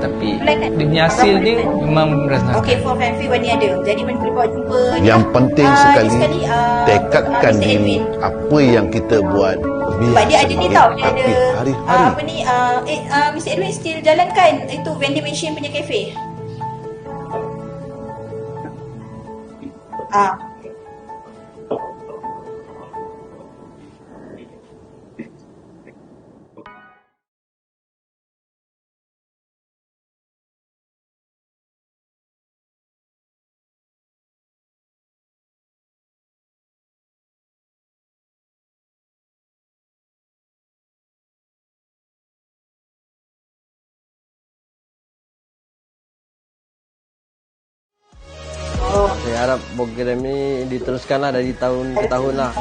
tapi dia punya hasil dia memang merasakan. Okey, for family Wani ada. Jadi mana boleh buat jumpa. Yang penting sekali tekadkan diri apa yang kita buat. Sebab dia ada ni tau, dia ada hari-hari. apa ni, Mr. Edwin still jalankan itu vending machine punya kafe. Saya harap program ni diteruskanlah dari tahun ke tahun lah.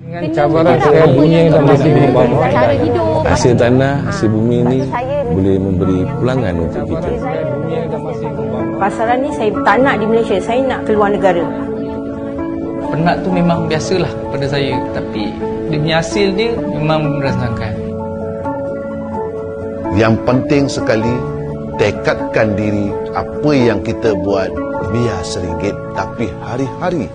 Dengan cabaran sekali dunia yang masih membangun, cara hidup, Hasil tanah, hasil bumi ni boleh memberi pulangan untuk kita. pasaran ni saya tak nak di Malaysia, saya nak keluar negara. penat tu memang biasalah pada saya, tapi dia punya hasil dia memang merasakan. Yang penting sekali, tekadkan diri apa yang kita buat biar seringgit tapi hari-hari.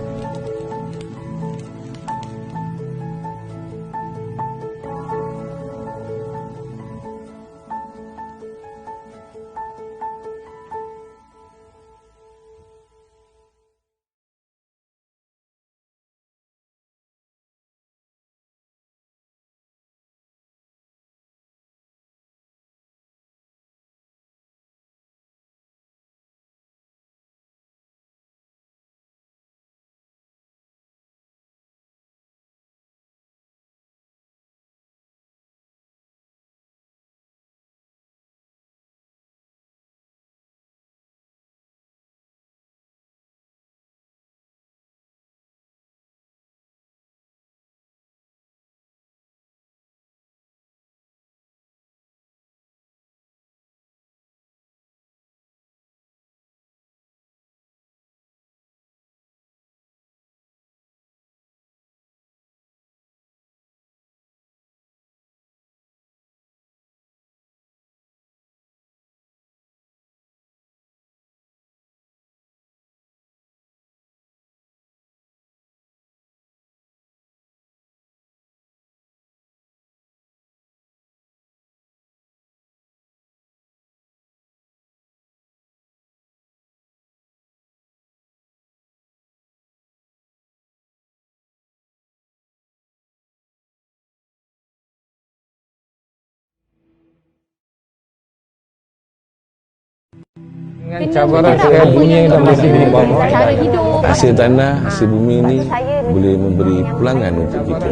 Dengan cabaran sekali dunia yang masih membangun, Cara hidup, Hasil tanah, hasil bumi ni boleh memberi pulangan untuk kita.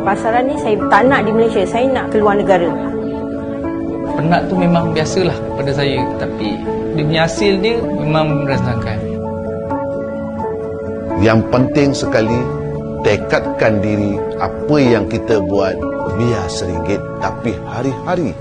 pasaran ni saya tak nak di Malaysia, saya nak keluar negara. penat tu memang biasalah pada saya, tapi dia punya hasil dia memang merasakan. Yang penting sekali, tekadkan diri apa yang kita buat biar seringgit tapi hari-hari.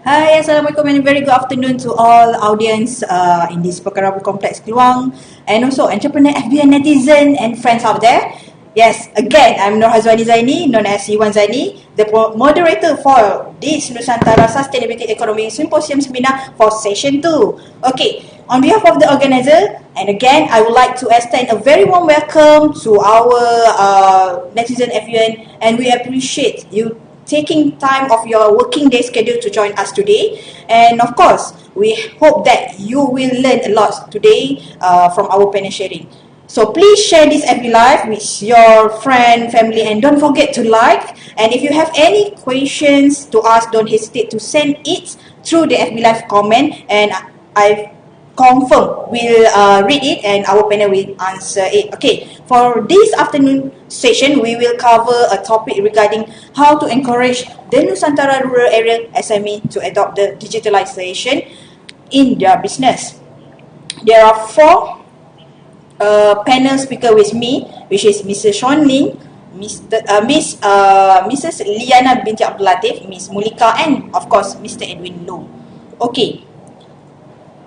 Hi, Assalamualaikum and very good afternoon to all audience in this Perkara Complex Keluang, and also entrepreneur, FB and netizen and friends out there. Yes, again, I'm 𝗓𝗪𝗧𝗏 Zaini, known as Iwan Zaini, the moderator for this Nusantara Sustainability Economy Symposium Seminar for Session 2. Okay, on behalf of the organizer, and again, I would like to extend a very warm welcome to our netizen FUN, and we appreciate you taking time of your working day schedule to join us today. And of course, we hope that you will learn a lot today from our panel sharing. So please share this FB Live with your friend, family, and don't forget to like. And if you have any questions to ask, don't hesitate to send it through the FB Live comment, and I confirm we'll read it and our panel will answer it. Okay, for this afternoon session, we will cover a topic regarding how to encourage the Nusantara Rural Area SME to adopt the digitalization in their business. There are 4 panel speaker with me, which is Mr. Sean Ling, Mrs. Liana binti Abdul Latif, Miss Mulika, and of course Mr. Edwin Low. Okay,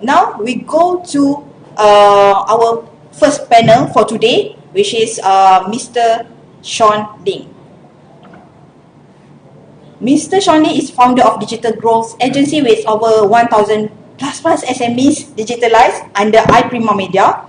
now we go to our first panel for today, which is Mr. Sean Ling. Mr. Sean Ling is founder of digital growth agency with over 1,000 SMEs digitalized under 𝗓𝗡𝗦𝗦𝗧𝗏.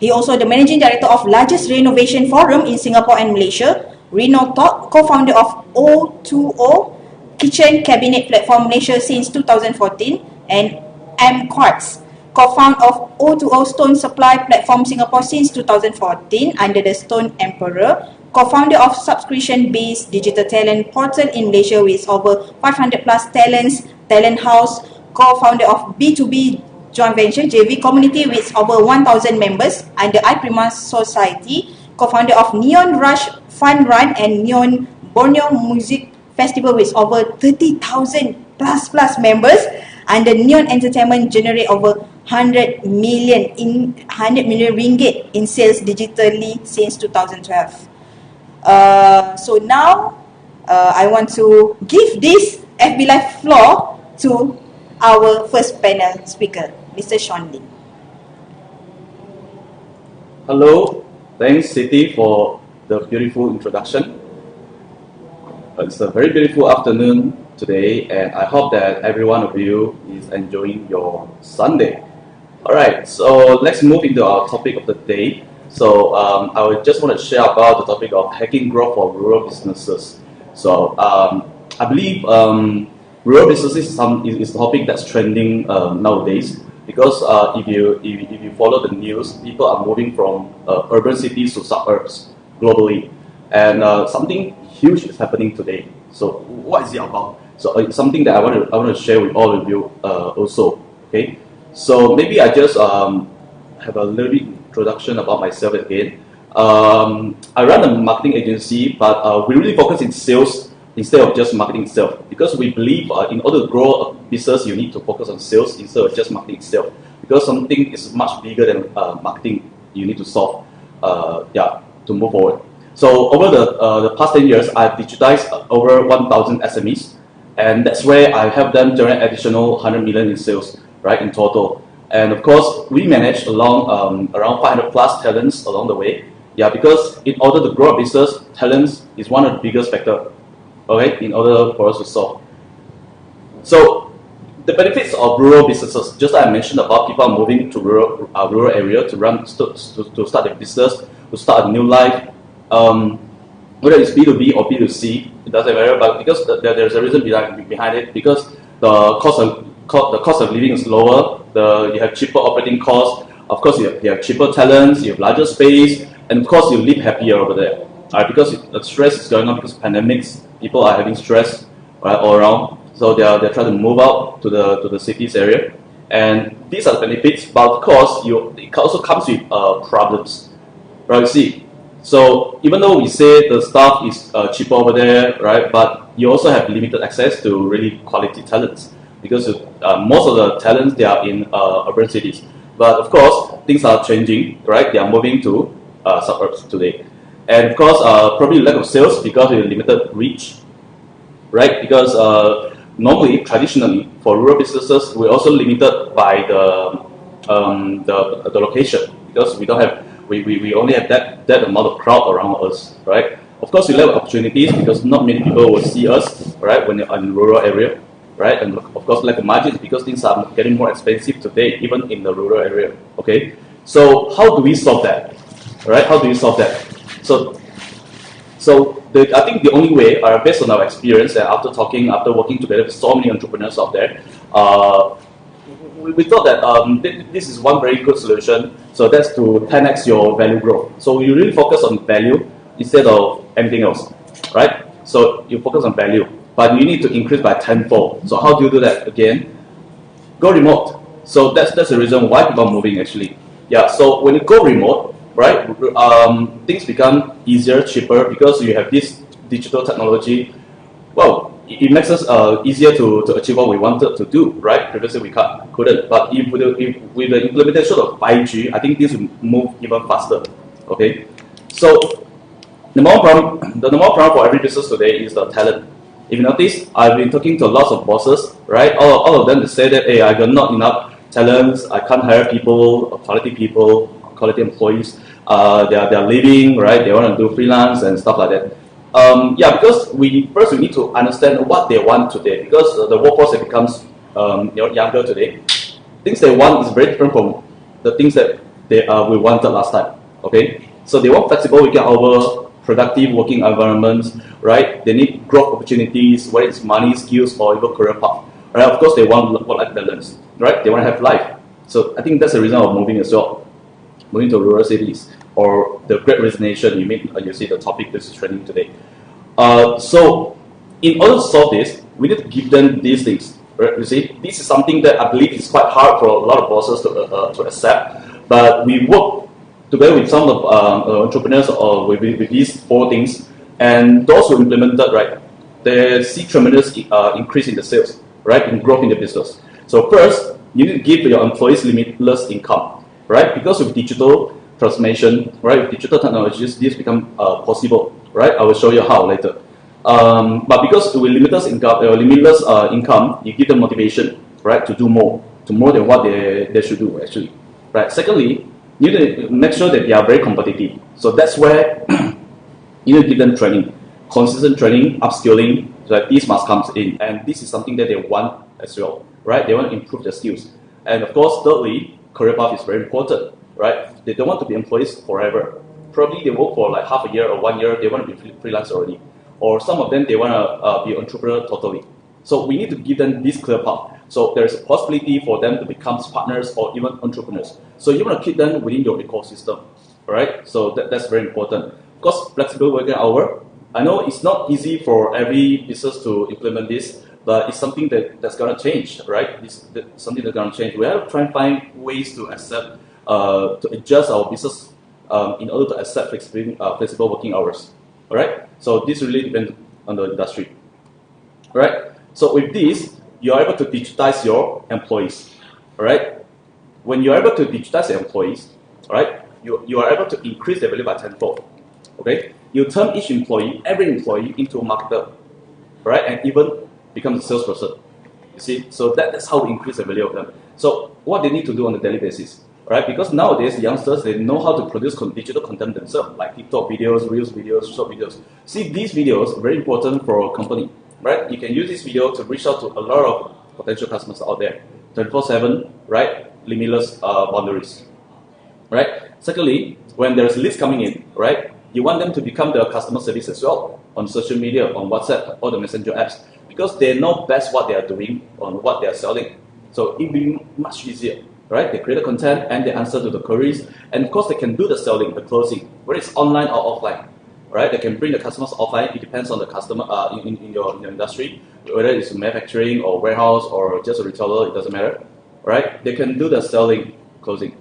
He also the Managing Director of largest renovation forum in Singapore and Malaysia, 𝗓𝗪𝘬𝘀𝗧𝗏, co-founder of 𝗊𝘰𝗙𝗎𝘀𝗀 Kitchen Cabinet Platform Malaysia since 2014, and 𝗊𝘰𝗮𝗎𝗀𝗀, co-founder of 𝗊𝘰𝗀𝗀𝗀 Stone Supply Platform Singapore since 2014 under the Stone Emperor, co-founder of subscription-based digital talent portal in Malaysia with over 500 plus talents, Talent House, co-founder of B2B joint venture JV community with over 1,000 members under 𝗓𝗡𝗦𝗡𝗏 Society, co-founder of Neon Rush Fun Run and Neon Borneo Music Festival with over 30,000 plus members, and the Neon Entertainment generate over 100 million ringgit in sales digitally since 2012. So now I want to give this FB Live floor to our first panel speaker, Mr. Sean Lim. Hello, thanks Siti for the beautiful introduction. It's a very beautiful afternoon today, and I hope that every one of you is enjoying your Sunday. Alright, so let's move into our topic of the day. So I would just want to share about the topic of hacking growth for rural businesses. So I believe rural businesses is a topic that's trending nowadays, because if you follow the news, people are moving from urban cities to suburbs globally, and something huge is happening today. So what is it about? So it's something that I want to share with all of you also. Okay, so maybe I just have a little bit introduction about myself again. I run a marketing agency, but we really focus in sales instead of just marketing itself, because we believe in order to grow a business, you need to focus on sales instead of just marketing itself, because something is much bigger than marketing you need to solve to move forward. So over the past 10 years, I've digitized over 1,000 SMEs, and that's where I help them generate additional 100 million in sales, right, in total. And of course, we manage around 500 plus talents along the way. Yeah, because in order to grow a business, talents is one of the biggest factors, okay, in order for us to solve. So the benefits of rural businesses, just like I mentioned about people are moving to rural area to start their business, to start a new life. Whether it's B2B or B2C, it doesn't matter. But because there's a reason behind it, because the cost of living is lower, you have cheaper operating costs. Of course, you have cheaper talents, you have larger space, and of course, you live happier over there. Because the stress is going on because of pandemics, people are having stress all around. So they're trying to move out to the cities area, and these are the benefits. But of course, it also comes with problems, right? You see. So even though we say the stuff is cheaper over there, right, but you also have limited access to really quality talents, because most of the talents, they are in urban cities. But of course, things are changing, right? They are moving to suburbs today. And of course, probably lack of sales because of limited reach, right? Because normally, traditionally, for rural businesses, we're also limited by the location, because we don't have we only have that amount of crowd around us, right? Of course, we have opportunities because not many people will see us, right, when you're in rural area, right? And of course, lack of margins because things are getting more expensive today, even in the rural area. Okay, so how do we solve that? Right? How do we solve that? So I think the only way, based on our experience and after working together with so many entrepreneurs out there, we thought that this is one very good solution. So that's to 10x your value growth. So you really focus on value instead of anything else, right? So you focus on value, but you need to increase by tenfold. So how do you do that? Again, go remote. So that's the reason why people are moving actually. Yeah. So when you go remote, right, things become easier, cheaper, because you have this digital technology. Well, it makes us easier to achieve what we wanted to do, right? Previously we couldn't, but with the implementation of 5G, I think this will move even faster. Okay, so the number one problem for every business today is the talent. If you notice, I've been talking to lots of bosses, right? All of them, they say that, hey, I got not enough talents, I can't hire quality employees. They're leaving, right? They want to do freelance and stuff like that. Because we need to understand what they want today, because the workforce becomes younger today. things they want is very different from the things that we wanted last time. Okay, so they want flexible working hour, productive working environments, right? They need growth opportunities, whether it's money, skills, or even career path. Right? Of course, they want work-life balance, right? They want to have life. So I think that's the reason of moving as well, moving to rural cities, or the Great Resignation. You see the topic this is trending today. So in order to solve this, we need to give them these things. Right? You see, this is something that I believe is quite hard for a lot of bosses to accept. But we work together with some of entrepreneurs with these 4 things, and those who implemented, right, they see tremendous increase in the sales, right, in growth in the business. So first, you need to give your employees limitless income, right? Because with digital transformation, right, with digital technologies, this become possible, right? I will show you how later. But because with limitless income, you give them motivation, right, to do more than what they should do actually, right? Secondly, you need to make sure that they are very competitive. So that's where you need to give them training, consistent training, upskilling. So that this must come in, and this is something that they want as well, right? They want to improve their skills, and of course, thirdly, career path is very important, right? They don't want to be employees forever. Probably they work for like half a year or 1 year. They want to be freelance already, or some of them they want to be entrepreneur totally. So we need to give them this clear path. So there is a possibility for them to become partners or even entrepreneurs. So you want to keep them within your ecosystem, right? So that's very important. Of course, flexible working hour. I know it's not easy for every business to implement this, but it's something that's going to change, right? It's something that's going to change. We have to try and find ways to accept, to adjust our business in order to accept flexible working hours, all right? So this really depends on the industry, all right? So with this, you are able to digitize your employees, all right? When you are able to digitize your employees, all right, you are able to increase their value by tenfold, okay? You turn each employee, every employee, into a marketer, right? And even become a salesperson. You see, so that's how we increase the value of them. So what they need to do on a daily basis, right? Because nowadays youngsters, they know how to produce digital content themselves, like TikTok videos, Reels videos, short videos. See, these videos are very important for a company, right? You can use this video to reach out to a lot of potential customers out there, 24/7, right? Limitless boundaries, right? Secondly, when there's leads coming in, right? You want them to become the customer service as well on social media, on WhatsApp, or the messenger apps, because they know best what they are doing on what they are selling. So it will be much easier, right? They create the content and they answer to the queries, and of course they can do the selling, the closing, whether it's online or offline, right? They can bring the customers offline. It depends on the customer in your industry, whether it's manufacturing or warehouse or just a retailer, it doesn't matter, right? They can do the selling, closing.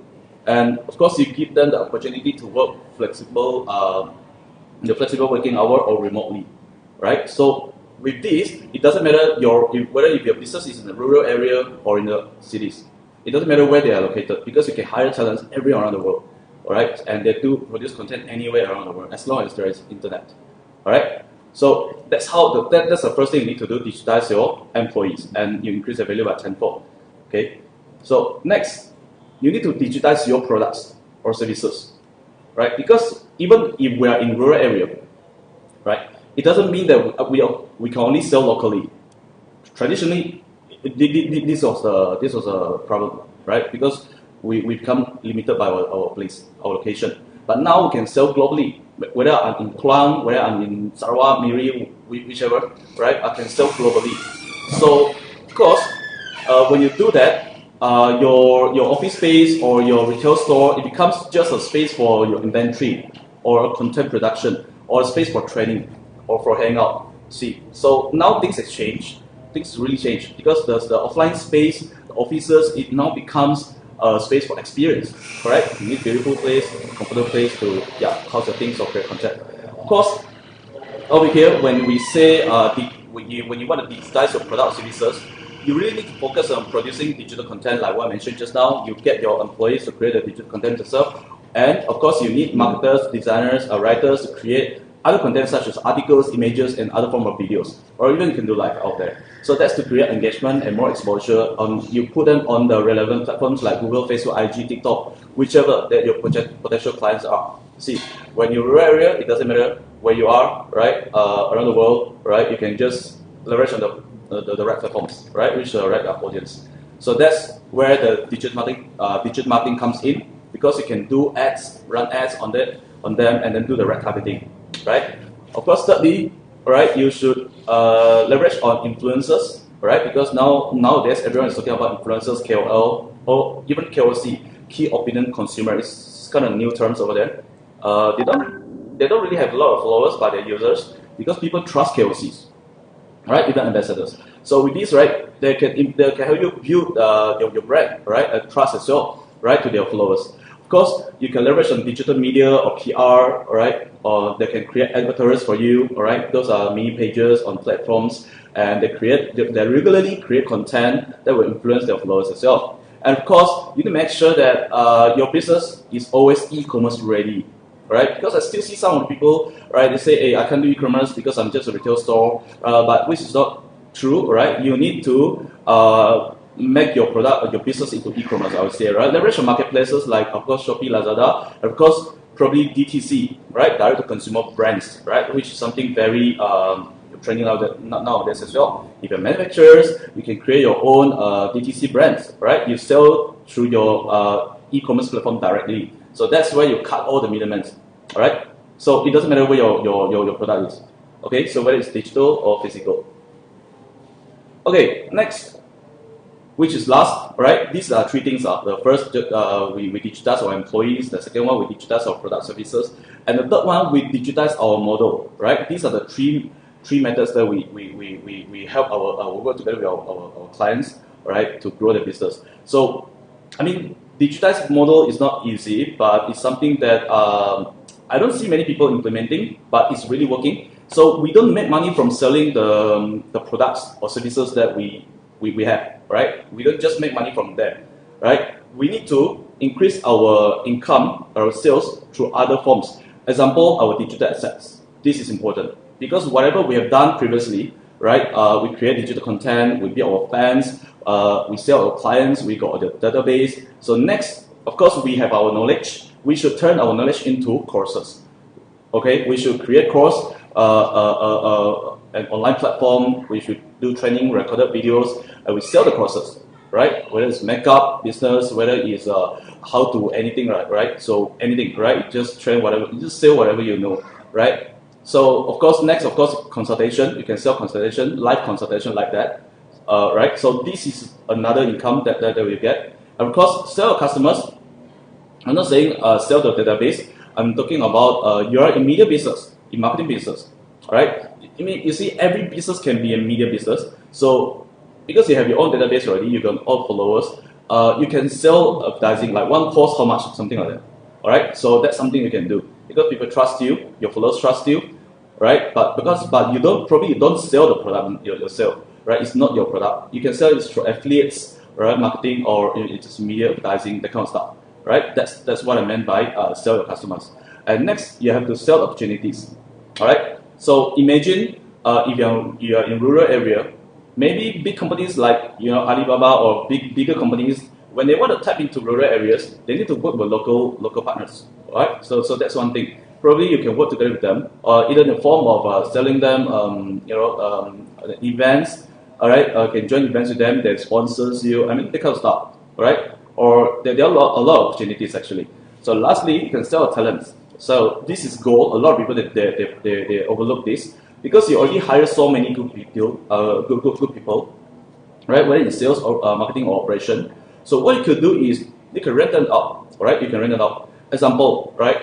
And of course, you give them the opportunity to work flexible, the flexible working hour or remotely, right? So with this, it doesn't matter whether if your business is in a rural area or in the cities. It doesn't matter where they are located, because you can hire talents everywhere around the world, all right? And they do produce content anywhere around the world as long as there is internet, all right? So that's how that's the first thing you need to do: digitize your employees, and you increase the value by tenfold. Okay. So next, you need to digitize your products or services, right? Because even if we are in rural area, right, it doesn't mean that we can only sell locally. Traditionally, this was a problem, right? Because we become limited by our place, our location. But now we can sell globally. Whether I'm in Klang, whether I'm in Sarawak, Miri, whichever, right? I can sell globally. So, of course, when you do that, your office space or your retail store, it becomes just a space for your inventory or content production or a space for training or for hangout. See, so now things have changed. Things really changed because the offline space, the offices, it now becomes a space for experience, correct? You need beautiful place, comfortable place to house your things or create content. Of course, over here when we say when you want to digitize your product or services, you really need to focus on producing digital content, like what I mentioned just now. You get your employees to create the digital content themselves, and of course you need marketers, designers, writers to create other content such as articles, images, and other form of videos, or even you can do live out there. So that's to create engagement and more exposure. You put them on the relevant platforms like Google, Facebook, IG, TikTok, whichever that your potential clients are. See, when you're in a rural area, it doesn't matter where you are, right? Around the world, right? You can just leverage on the right platforms, right? Reach the right audience. So that's where the digital marketing comes in, because you can do ads, run ads on them, and then do the red targeting, right? Of course, thirdly, right, you should leverage on influencers, right? Because nowadays everyone is talking about influencers, KOL, or even KOC, key opinion consumer. It's kind of new terms over there. They don't really have a lot of followers by their users because people trust KOCs, right? Even ambassadors. So with this, right, they can help you build your brand, right, and trust as well, right, to their followers. Of course, you can leverage on digital media or PR, all right, or they can create advertisers for you, all right. Those are mini pages on platforms, and they regularly create content that will influence their followers as well. And of course, you need to make sure that your business is always e-commerce ready, right? Because I still see some people, right, they say, hey, I can't do e-commerce because I'm just a retail store, but which is not true, right? You need to make your product or your business into e-commerce, I would say, right? Leverage on marketplaces like, of course, Shopee, Lazada, and of course, probably DTC, right? Direct-to-consumer brands, right? Which is something very trending nowadays as well. If you're manufacturers, you can create your own DTC brands, right? You sell through your e-commerce platform directly. So that's where you cut all the middlemen, all right? So it doesn't matter where your product is, okay? So whether it's digital or physical. Okay, next, which is last, right? These are three things. The first, we digitize our employees. The second one, we digitize our product services. And the third one, we digitize our model, right? These are the three methods that we help our work together with our clients, right, to grow their business. So, I mean, digitized model is not easy, but it's something that I don't see many people implementing, but it's really working. So we don't make money from selling the products or services that we have, right? We don't just make money from there, right? We need to increase our income, our sales through other forms. Example, our digital assets. This is important because whatever we have done previously, right? We create digital content, we build our fans, we sell our clients, we got the database. So next, of course, we have our knowledge. We should turn our knowledge into courses. Okay, we should create course, an online platform. We should do training, recorded videos, and we sell the courses, right? Whether it's makeup business, whether it's how to anything, right? So anything, right? You just train whatever, you just sell whatever you know, right? So of course, next, of course, consultation. You can sell consultation, live consultation like that, right? So this is another income that we get. And of course, sell customers. I'm not saying sell the database. I'm talking about you're in media business, in marketing business, right? I mean, you see, every business can be a media business. So because you have your own database already, you got all followers, you can sell advertising, like one course, how much, something like that. All right, so that's something you can do because people trust you, your followers trust you, right? But you don't sell the product yourself, right? It's not your product. You can sell it through affiliates, right? Marketing, or it's just media advertising, that kind of stuff, right? That's what I meant by sell your customers. And next, you have to sell opportunities. All right. So imagine if you are in rural area, maybe big companies like Alibaba or bigger companies, when they want to tap into rural areas, they need to work with local partners. All right. So that's one thing. Probably you can work together with them, or either in the form of selling them, events. All right. You can join events with them. They sponsors you. I mean, that kind of stuff. All right. Or there are a lot of opportunities actually. So lastly, you can sell talents. So this is gold. A lot of people they overlook this because you already hire so many good people, good people, right? Whether in sales or marketing or operation. So what you could do is you can rent them out, right? You can rent them out. Example, right?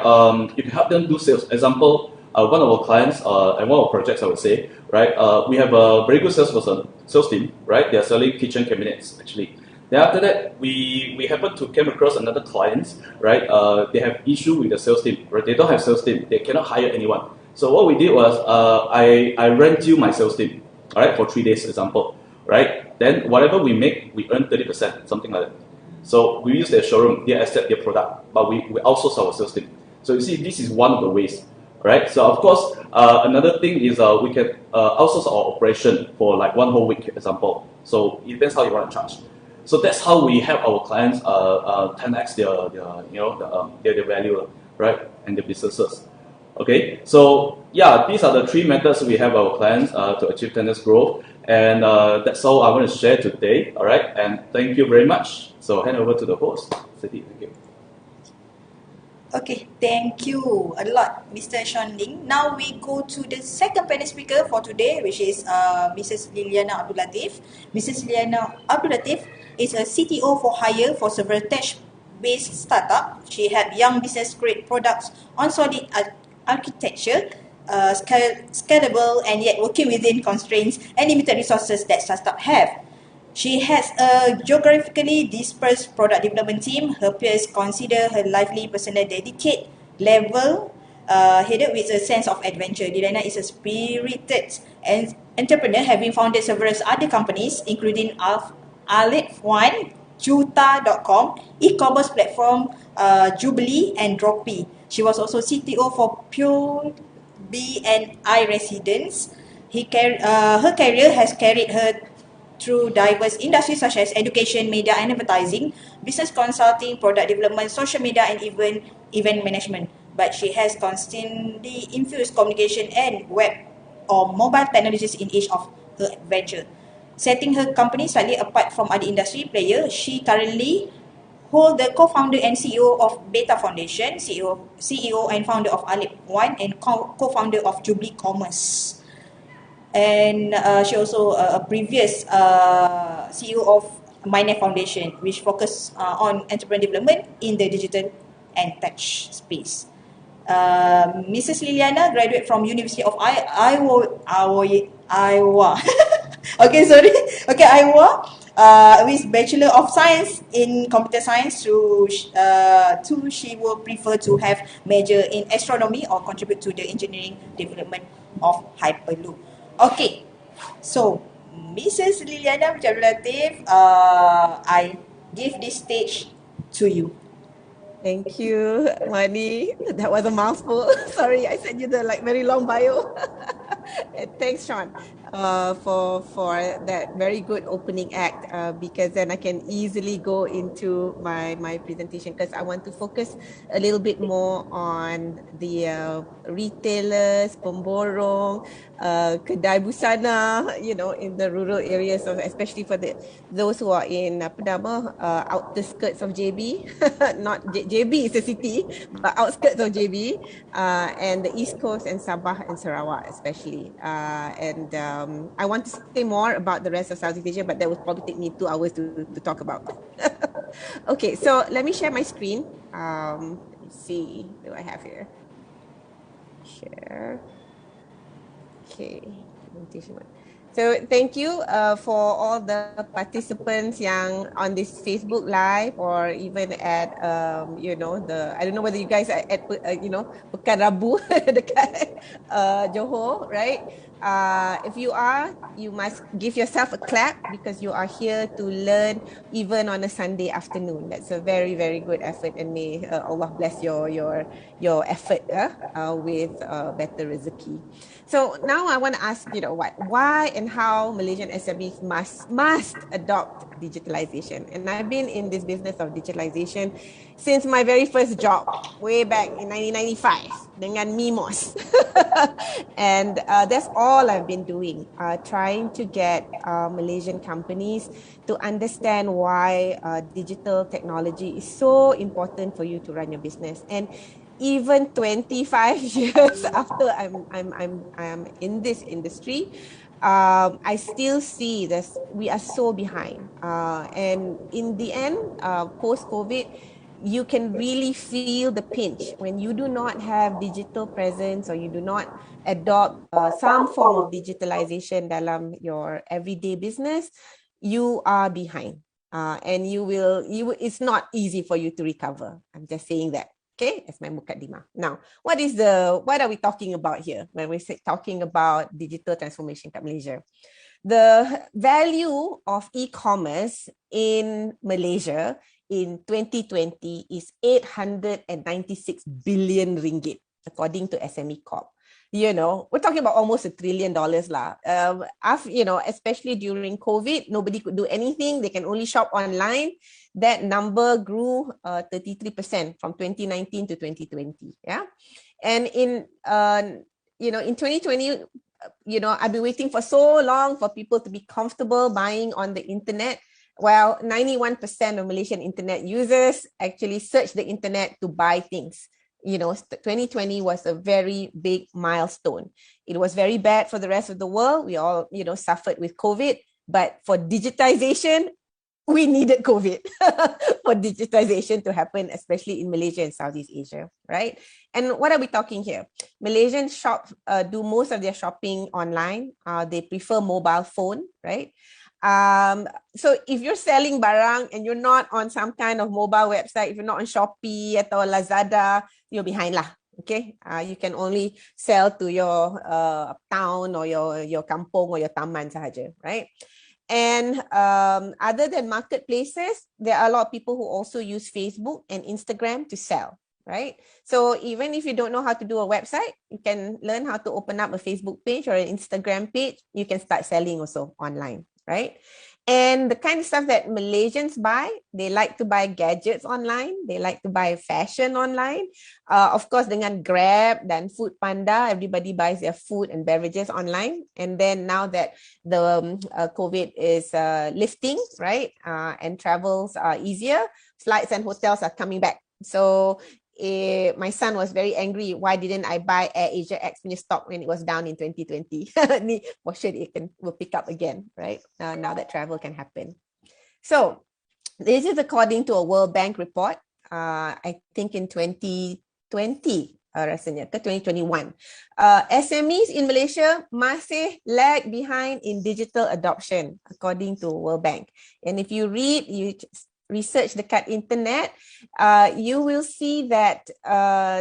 You can help them do sales. Example, one of our clients and one of our projects, I would say, right? We have a very good sales team, right? They are selling kitchen cabinets actually. Then after that, we happen to come across another client, right? They have issue with the sales team, right? They don't have sales team. They cannot hire anyone. So what we did was, I rent you my sales team, all right, for 3 days, example, right? Then whatever we make, we earn 30%, something like that. So we use their showroom, they accept their product, but we outsource our sales team. So you see, this is one of the ways, right? So of course, another thing is we can outsource our operation for like 1 whole week, example. So it depends how you want to charge. So that's how we help our clients 10x their value, right, and their businesses. Okay, so yeah, these are the 3 methods we have our clients to achieve 10x growth. And that's all I want to share today. All right, and thank you very much. So hand over to the host, Siti. Thank you. Okay, thank you a lot, Mr. Sean Ling. Now we go to the second panel speaker for today, which is Mrs. Liliana Abdul Latif. Mrs. Liliana Abdul Latif is a CTO for hire for several tech-based startup. She helped young business create products on solid architecture, scalable and yet working within constraints and limited resources that startups have. She has a geographically dispersed product development team. Her peers consider her lively, personal, dedicated, level, headed with a sense of adventure. Liliana is a spirited entrepreneur, having founded several other companies, including 𝗓𝗪𝗦𝗪𝗬𝗏𝑐𝑜𝑚, e-commerce platform 𝗘𝗪𝗢𝗏𝗏 and 𝘊𝘃𝑝. She was also CTO for PUJB and iResidence. Her career has carried her through diverse industries such as education, media and advertising, business consulting, product development, social media and even event management. But she has constantly infused communication and web or mobile technologies in each of her venture. Setting her company slightly apart from other industry players, she currently holds the co-founder and CEO of Beta Foundation, CEO and founder of 𝗓𝗪𝗦𝗪𝗏 and co-founder of Jubilee Commerce. And she also a previous CEO of 𝗓𝗪𝗦𝗪𝗏 Foundation, which focus on entrepreneurial development in the digital and tech space. Mrs. Liliana graduated from University of Iowa. Iowa, with Bachelor of Science in Computer Science. She will prefer to have major in astronomy or contribute to the engineering development of Hyperloop. Okay, so Mrs. Liliana Abdul Latif, I give this stage to you. Thank you, Mani. That was a mouthful. Sorry, I sent you the very long bio. Thanks, Sean, for that very good opening act. Because then I can easily go into my presentation, because I want to focus a little bit more on the retailers, pemborong, kedai busana, in the rural areas, especially for those who are in outer skirts of JB. Not JB is a city, but outskirts of JB, and the East Coast and Sabah and Sarawak especially. And I want to say more about the rest of Southeast Asia, but that would probably take me 2 hours to talk about. Okay, so let me share my screen. Let me see, what do I have here? Share. Okay, presentation. So thank you for all the participants yang on this Facebook Live, or even at I don't know whether you guys are at Pekan Rabu dekat Johor, right? If you are, you must give yourself a clap, because you are here to learn even on a Sunday afternoon. That's a very, very good effort, and may Allah bless your effort with better rezeki. So now I want to ask, why and how Malaysian SMEs must adopt digitalization. And I've been in this business of digitalization since my very first job, way back in 1995, dengan Mimos. And that's all I've been doing, trying to get Malaysian companies to understand why digital technology is so important for you to run your business. And even 25 years after I'm in this industry, I still see this. We are so behind. And in the end, post-COVID, you can really feel the pinch when you do not have digital presence, or you do not adopt some form of digitalization dalam your everyday business. You are behind, and it's not easy for you to recover. I'm just saying that. Okay, as my mukaddimah. Now, what are we talking about here when we say talking about digital transformation in Malaysia? The value of e-commerce in Malaysia in 2020 is 896 billion ringgit, according to SME Corp. We're talking about almost $1 trillion lah. Especially during COVID, nobody could do anything. They can only shop online. That number grew 33% from 2019 to 2020. Yeah, and in 2020, I've been waiting for so long for people to be comfortable buying on the internet. Well, 91% of Malaysian internet users actually search the internet to buy things. 2020 was a very big milestone. It was very bad for the rest of the world. We all, suffered with COVID. But for digitization, we needed COVID for digitization to happen, especially in Malaysia and Southeast Asia, right? And what are we talking here? Malaysians do most of their shopping online. They prefer mobile phone, right? So if you're selling barang and you're not on some kind of mobile website, if you're not on Shopee atau Lazada, you're behind lah. Okay, you can only sell to your town or your kampung or your taman sahaja, right? And other than marketplaces, there are a lot of people who also use Facebook and Instagram to sell, right? So even if you don't know how to do a website, you can learn how to open up a Facebook page or an Instagram page. You can start selling also online, right? And the kind of stuff that Malaysians buy, they like to buy gadgets online. They like to buy fashion online. Of course, dengan Grab dan Food Panda, everybody buys their food and beverages online. And then now that the COVID is lifting, right, and travels are easier, flights and hotels are coming back. So my son was very angry. Why didn't I buy AirAsia X punya stock when it was down in 2020? For sure it will pick up again, right? Now that travel can happen. So this is according to a World Bank report. I think in 2020, rasanya ke 2021. SMEs in Malaysia masih lag behind in digital adoption according to World Bank. And if you research dekat internet, you will see that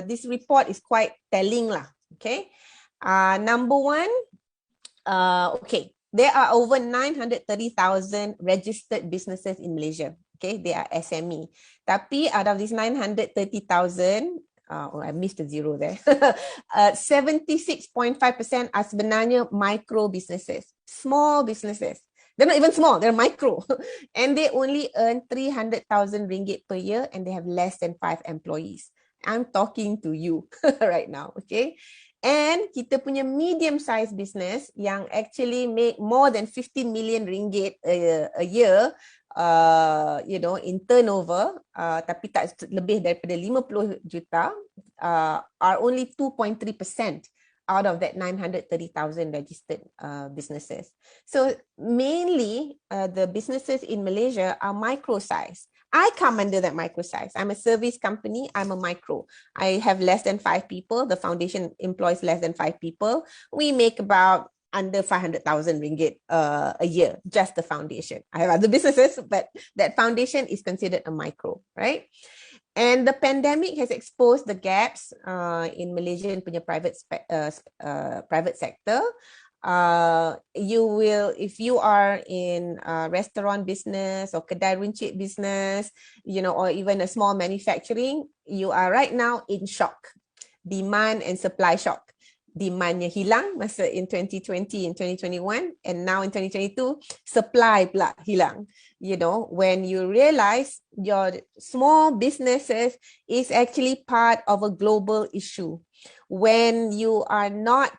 this report is quite telling lah. Okay, number one, okay, there are over 930,000 registered businesses in Malaysia. Okay, they are SME. Tapi out of these 930,000, I missed a zero there. 76.5% are sebenarnya micro businesses, small businesses. They're not even small, they're micro. And they only earn 300,000 ringgit per year and they have less than 5 employees. I'm talking to you right now, okay? And kita punya medium-sized business yang actually make more than 15 million ringgit a year, in turnover, tapi tak lebih daripada 50 juta, are only 2.3% out of that 930,000 registered businesses. So mainly the businesses in Malaysia are micro size. I come under that micro size. I'm a service company. I'm a micro. I have less than 5 people. The foundation employs less than 5 people. We make about under 500,000 ringgit a year, just the foundation. I have other businesses, but that foundation is considered a micro, right? And the pandemic has exposed the gaps in Malaysian punya private sector. You will, if you are in restaurant business or kedai runcit business, or even a small manufacturing, you are right now in shock. Demand and supply shock. Demandnya hilang masa in 2020 and 2021, and now in 2022 supply pula hilang. When you realize your small businesses is actually part of a global issue, when you are not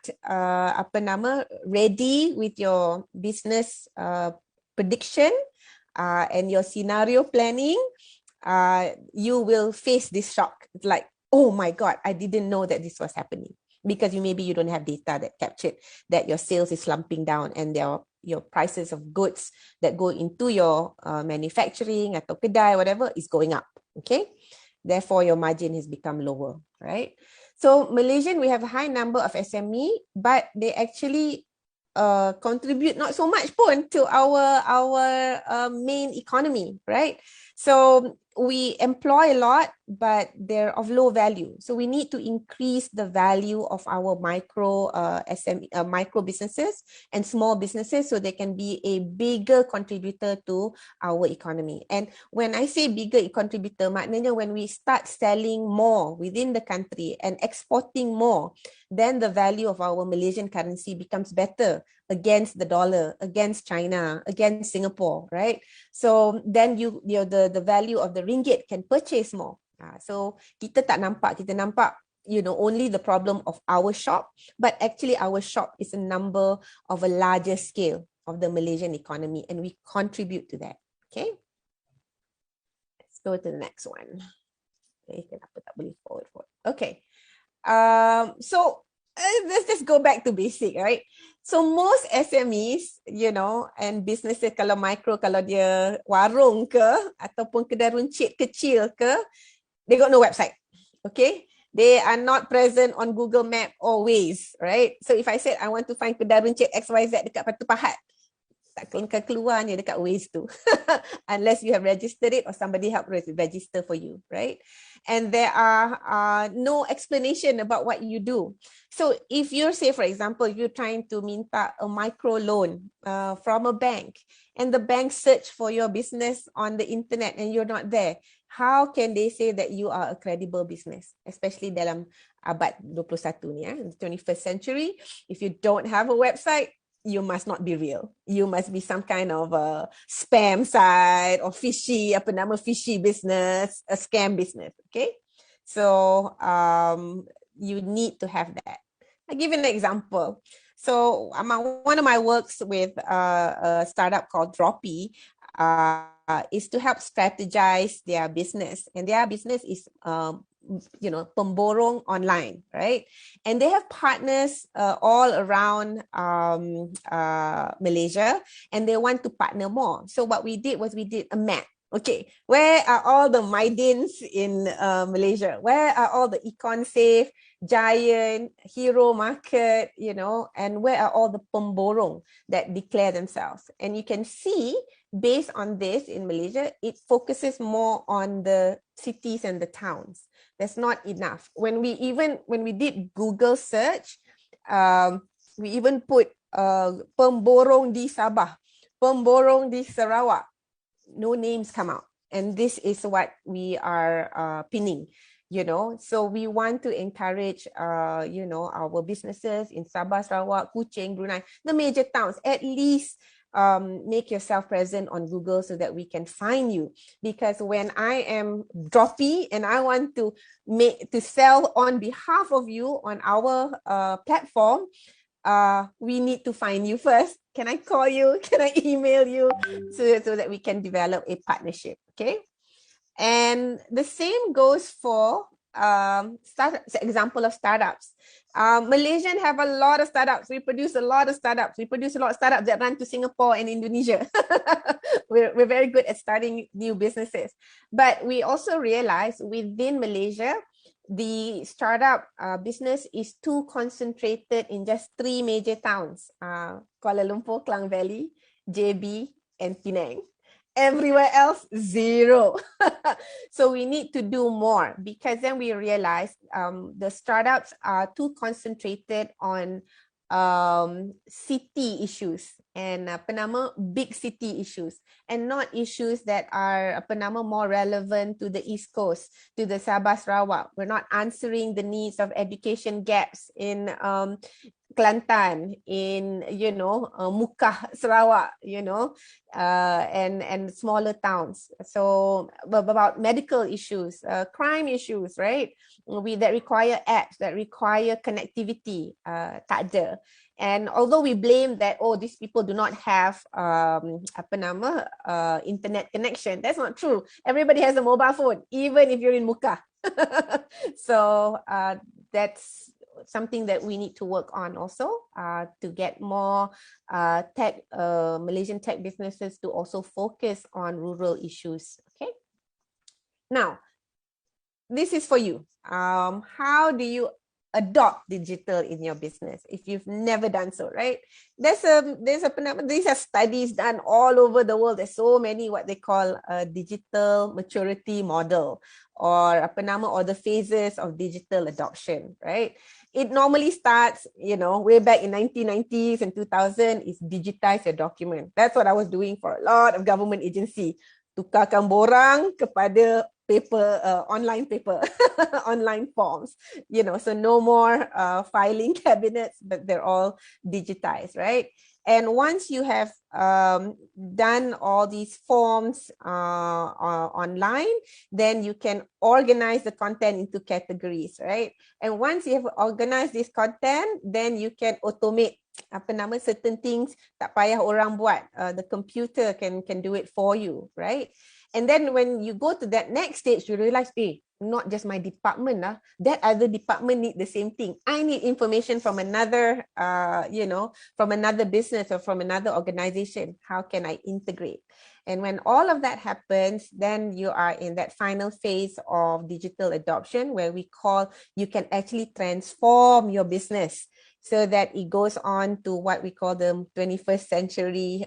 ready with your business prediction and your scenario planning, you will face this shock. It's like, oh my God, I didn't know that this was happening. Because maybe you don't have data that captured that your sales is slumping down and your prices of goods that go into your manufacturing atau kedai, whatever, is going up. Okay, therefore your margin has become lower, right? So Malaysian, we have a high number of SME, but they actually contribute not so much pun to our main economy, right? So we employ a lot, but they're of low value. So we need to increase the value of our micro businesses and small businesses so they can be a bigger contributor to our economy. And when I say bigger contributor, maknanya when we start selling more within the country and exporting more, then the value of our Malaysian currency becomes better against the dollar, against China, against Singapore, right? So then the value of the ringgit can purchase more. So kita tak nampak, kita nampak only the problem of our shop, but actually our shop is a number of a larger scale of the Malaysian economy, and we contribute to that. Okay, let's go to the next one. Okay, kenapa tak boleh forward? Okay, so let's just go back to basic, right? So most SMEs, and businesses, kalau micro, kalau dia warung ke ataupun kedai runcit kecil ke, they got no website. Okay, they are not present on Google Map or Waze, right? So if I said I want to find kedai runcit XYZ dekat Batu Pahat, takkan keluarnya dekat Waze tu unless you have registered it or somebody help register for you, right? And there are no explanation about what you do. So if you're, say for example, you're trying to minta a micro loan from a bank, and the bank search for your business on the internet and you're not there, how can they say that you are a credible business, especially dalam abad 21 ni, the 21st century? If you don't have a website, you must not be real. You must be some kind of a spam site or fishy business, a scam business. Okay, so you need to have that. I'll give you an example. So one of my works with a startup called 𝗏𝗨𝗦𝗏𝗧𝗔𝗥 is to help strategize their business, and their business is pemborong online, right? And they have partners all around Malaysia, and they want to partner more. So what we did was we did a map. Okay, where are all the Maidins in Malaysia? Where are all the Econ Safe, Giant, Hero Market, and where are all the pemborong that declare themselves? And you can see, based on this in Malaysia, it focuses more on the cities and the towns. That's not enough. When we did Google search, we even put pemborong di Sabah, pemborong di Sarawak. No names come out. And this is what we are pinning, So we want to encourage, our businesses in Sabah, Sarawak, Kuching, Brunei, the major towns, at least make yourself present on Google so that we can find you. Because when I am 𝗏𝗨𝗦𝗏𝗏 and I want to sell on behalf of you on our platform, we need to find you first. Can I call you? Can I email you? So that we can develop a partnership. Okay. And the same goes for example of startups. Malaysians have a lot of startups. We produce a lot of startups. We produce a lot of startups that run to Singapore and Indonesia. We're very good at starting new businesses. But we also realize within Malaysia, the startup business is too concentrated in just 3 major towns, Kuala Lumpur, Klang Valley, JB, and Penang. Everywhere else, 0. So we need to do more, because then we realize the startups are too concentrated on city issues and big city issues, and not issues that are more relevant to the East Coast, to the Sabah Sarawak. We're not answering the needs of education gaps in Kelantan, in Mukah, Sarawak, and smaller towns. So about medical issues, crime issues, right? That require apps, that require connectivity, tak ada. And although we blame that, these people do not have internet connection, that's not true. Everybody has a mobile phone, even if you're in Mukah. So that's something that we need to work on also, to get more Malaysian tech businesses to also focus on rural issues. Okay. Now, this is for you. How do you adopt digital in your business if you've never done so, right? These are studies done all over the world. There's so many what they call a digital maturity model, or or the phases of digital adoption, right? It normally starts, way back in 1990s and 2000, is digitize your document. That's what I was doing for a lot of government agency. Tukarkan borang kepada paper, online paper, online forms, so no more filing cabinets, but they're all digitized, right? And once you have done all these forms online, then you can organize the content into categories, right? And once you have organized this content, then you can automate certain things, tak payah orang buat. The computer can do it for you, right? And then when you go to that next stage, you realize, not just my department, that other department need the same thing. I need information from another, from another business or from another organization. How can I integrate? And when all of that happens, then you are in that final phase of digital adoption, where we call, you can actually transform your business so that it goes on to what we call the 21st century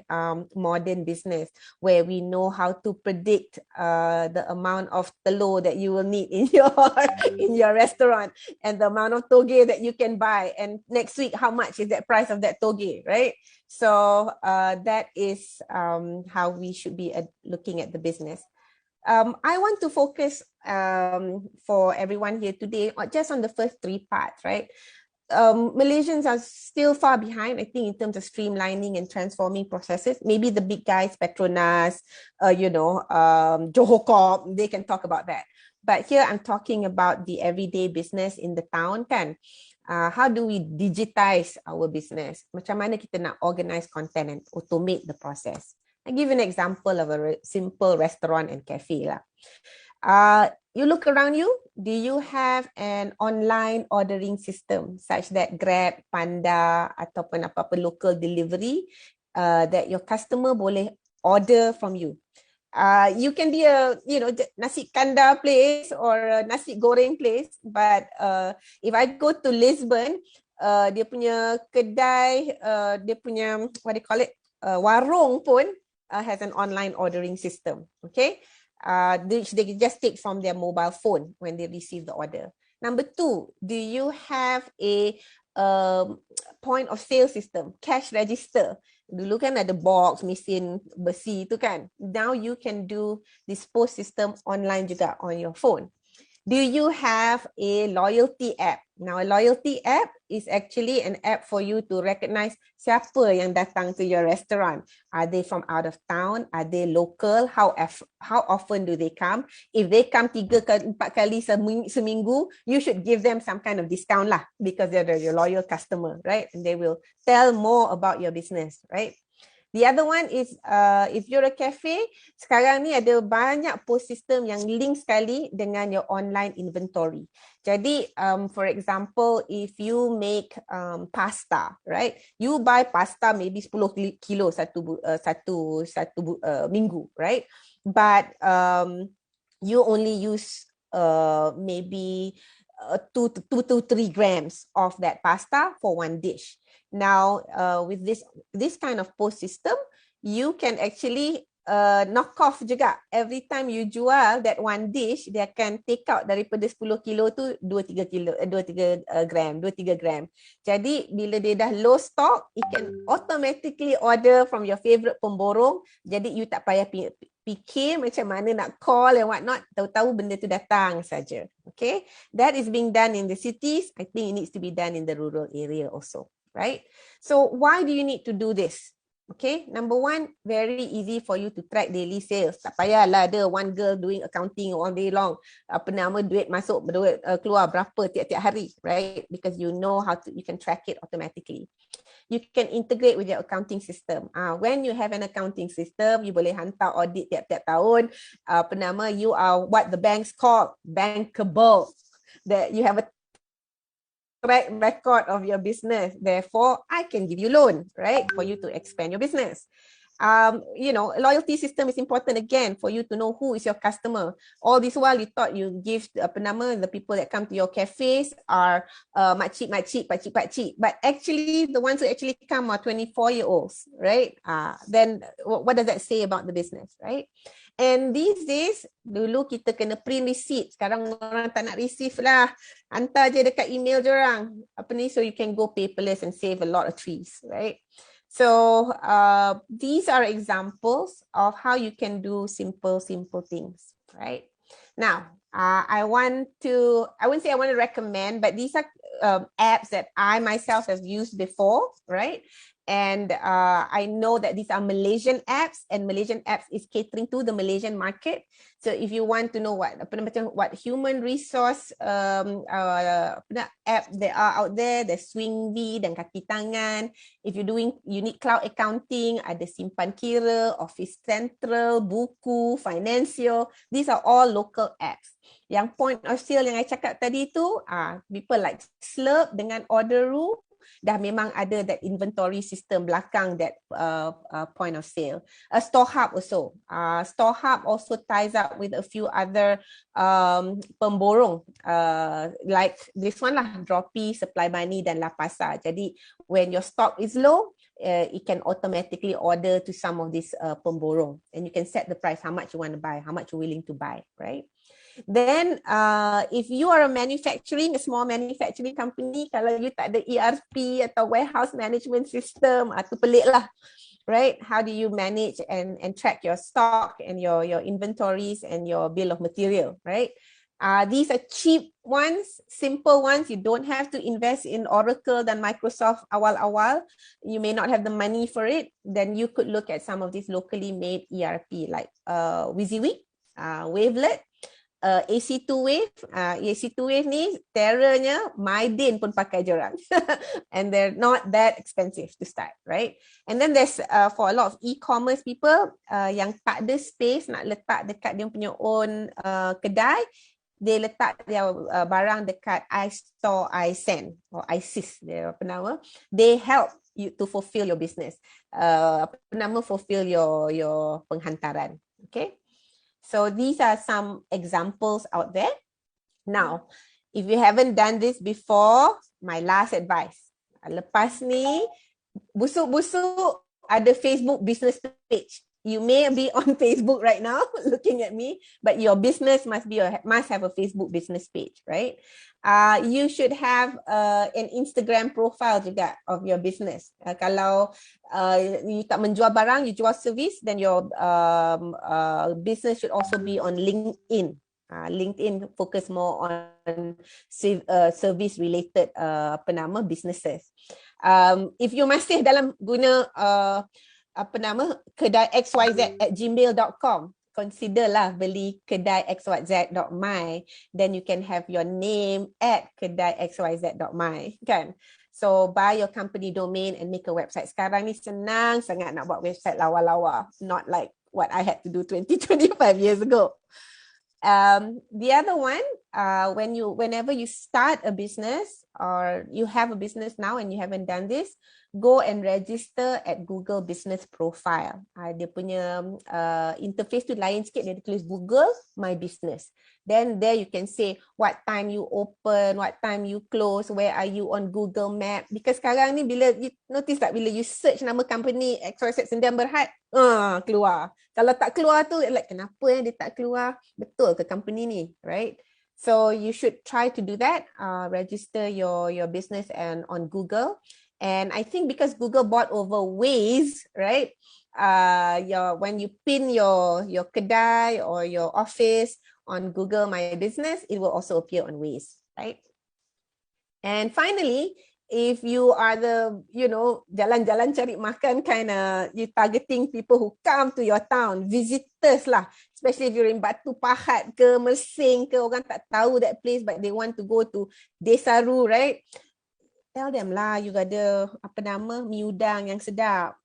modern business, where we know how to predict the amount of telur that you will need in your restaurant, and the amount of toge that you can buy, and next week how much is that price of that toge, right? So that is how we should be looking at the business. I want to focus for everyone here today just on the first three parts, right? Malaysians are still far behind, I think, in terms of streamlining and transforming processes. Maybe the big guys, Petronas, Johor Corp, they can talk about that. But here I'm talking about the everyday business in the town, kan? How do we digitize our business? Macam mana kita nak organize content and automate the process? I'll give you an example of a simple restaurant and cafe lah. You look around you, do you have an online ordering system such that Grab, Panda ataupun apa-apa local delivery that your customer boleh order from you? You can be a nasi kandar place or a nasi goreng place, but if I go to Lisbon, dia punya kedai, dia punya what do you call it, warung pun has an online ordering system. Okay. They just take from their mobile phone when they receive the order. Number two, do you have a point of sale system, cash register? Dulu kan ada box, mesin besi tu kan. Now you can do this POS system online juga on your phone. Do you have a loyalty app? Now, a loyalty app is actually an app for you to recognize siapa yang datang to your restaurant. Are they from out of town? Are they local? How often do they come? If they come 3-4 kali seminggu, you should give them some kind of discount lah, because they're your loyal customer, right? And they will tell more about your business, right? The other one is, if you're a cafe, sekarang ni ada banyak POS system yang link sekali dengan your online inventory. Jadi, for example, if you make pasta, right? You buy pasta maybe 10 kilo satu minggu, right? But you only use maybe 2 to 3 grams of that pasta for one dish. Now, with this kind of POS system, you can actually knock off juga. Every time you jual that one dish, dia akan take out daripada 10 kilo tu 2-3 gram. Jadi, bila dia dah low stock, it can automatically order from your favorite pemborong. Jadi, you tak payah fikir macam mana nak call and what not. Tahu-tahu benda tu datang saja. Okay? That is being done in the cities. I think it needs to be done in the rural area also. Right? So why do you need to do this? Okay, number one, very easy for you to track daily sales. Tak payahlah ada one girl doing accounting all day long. Duit masuk, duit keluar berapa tiap-tiap hari, right? Because you know you can track it automatically. You can integrate with your accounting system. When you have an accounting system, you boleh hantar audit tiap-tiap tahun. You are what the banks call bankable. That you have a track record of your business. Therefore, I can give you loan, right? For you to expand your business. Loyalty system is important again for you to know who is your customer. All this while you thought you give the people that come to your cafes are makcik, pakcik. But actually the ones who actually come are 24-year-olds, right? Then what does that say about the business, right? And these days, dulu kita kena print receipt. Sekarang orang tak nak receive lah. Hantar je dekat email je orang. So you can go paperless and save a lot of trees, right? So these are examples of how you can do simple things, right? Now, I wouldn't say I want to recommend, but these are apps that I myself have used before, right? And I know that these are Malaysian apps, and Malaysian apps is catering to the Malaysian market. So if you want to know what human resource app there are out there, there's Swingvi dan Kaki Tangan. If you're doing unique cloud accounting, ada Simpan Kira, Office Central, Buku, Financio. These are all local apps. Yang point of sale yang I cakap tadi tu, people like Slurp dengan Orderu, dah memang ada that inventory system belakang that point of sale. StoreHub also. StoreHub also ties up with a few other pemborong like this one lah, Droppy, Supply Money dan La Pasar. Jadi when your stock is low, it can automatically order to some of these pemborong, and you can set the price, how much you want to buy, how much you're willing to buy, right? Then if you are a small manufacturing company, kalau you tak ada ERP atau warehouse management system, tu pelik lah, right? How do you manage and track your stock and your inventories and your bill of material, right? These are cheap ones, simple ones. You don't have to invest in Oracle dan Microsoft awal-awal. You may not have the money for it. Then you could look at some of these locally made ERP like WYSIWYG, Wavelet, AC2 Wave. AC2 Wave ni terrornya Mydin pun pakai jorang. And they're not that expensive to start, right? And then there's for a lot of e-commerce people yang tak ada space nak letak dekat dia punya own kedai, they letak dia barang dekat iStore, iSend or iSys, dia apa nama. They help you to fulfill your business. Fulfill your penghantaran. Okay? So these are some examples out there. Now, if you haven't done this before, my last advice. Lepas ni, busuk-busuk ada Facebook business page. You may be on Facebook right now looking at me, but your business must have a Facebook business page, right? You should have an Instagram profile juga of your business. Kalau you tak menjual barang, you jual service, then your business should also be on LinkedIn. LinkedIn focus more on service related businesses. If you masih dalam guna kedai xyz@gmail.com, considerlah beli kedai xyz.my, then you can have your name at kedai xyz.my, kan? So buy your company domain and make a website. Sekarang ni senang sangat nak buat website lawa-lawa, not like what I had to do 20-25 years ago. The other one, whenever you start a business or you have a business now and you haven't done this, go and register at Google Business Profile. Dia punya interface tu lain sikit, dia tulis Google My Business. Then there you can say what time you open, what time you close, where are you on Google Map. Because sekarang ni bila you notice tak, bila you search nama company XYZ Sdn Bhd, keluar. Kalau tak keluar tu like kenapa dia tak keluar? Betul ke company ni, right? So you should try to do that. Register your business and on Google. And I think because Google bought over Waze, right? When you pin your kedai or your office on Google My Business, it will also appear on Waze, right? And finally, if you are the, jalan-jalan cari makan you targeting people who come to your town, visitors lah, especially if you're in Batu Pahat ke, Mersing ke, orang tak tahu that place but they want to go to Desaru, right? Tell them lah, you ada mi udang yang sedap.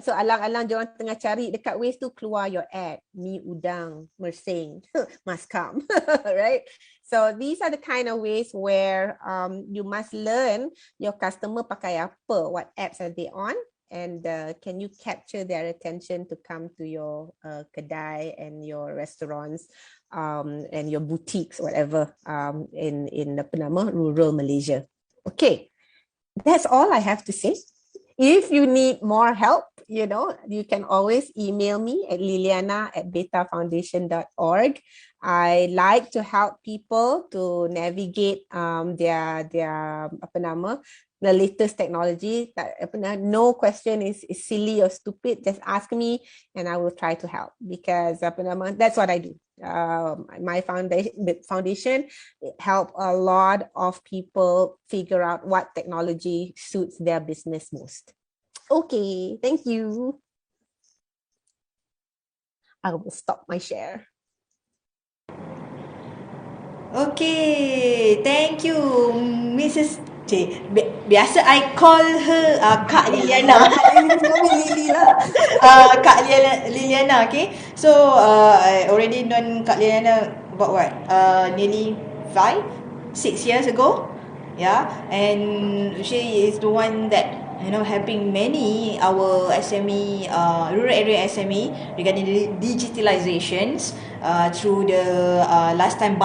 So alang-alang diorang tengah cari dekat Waze tu, keluar your ad, mi udang Mersing, must come, right? So these are the kind of ways where you must learn your customer pakai apa, what apps are they on, and can you capture their attention to come to your kedai and your restaurants and your boutiques, whatever, in rural Malaysia. Okay, that's all I have to say. If you need more help, you can always email me at liliana@betafoundation.org. I like to help people to navigate the latest technology. No question is silly or stupid. Just ask me and I will try to help, because that's what I do. My foundation help a lot of people figure out what technology suits their business most. Okay, thank you. I will stop my share. Okay, thank you, Mrs. Biasa I call her Kak Liliana. Lily lah. Kak Liliana, okay. So I already known Kak Liliana about what? Nearly 6 years ago. Yeah, and she is the one that helping many our SME, rural area SME regarding the digitalizations through the last time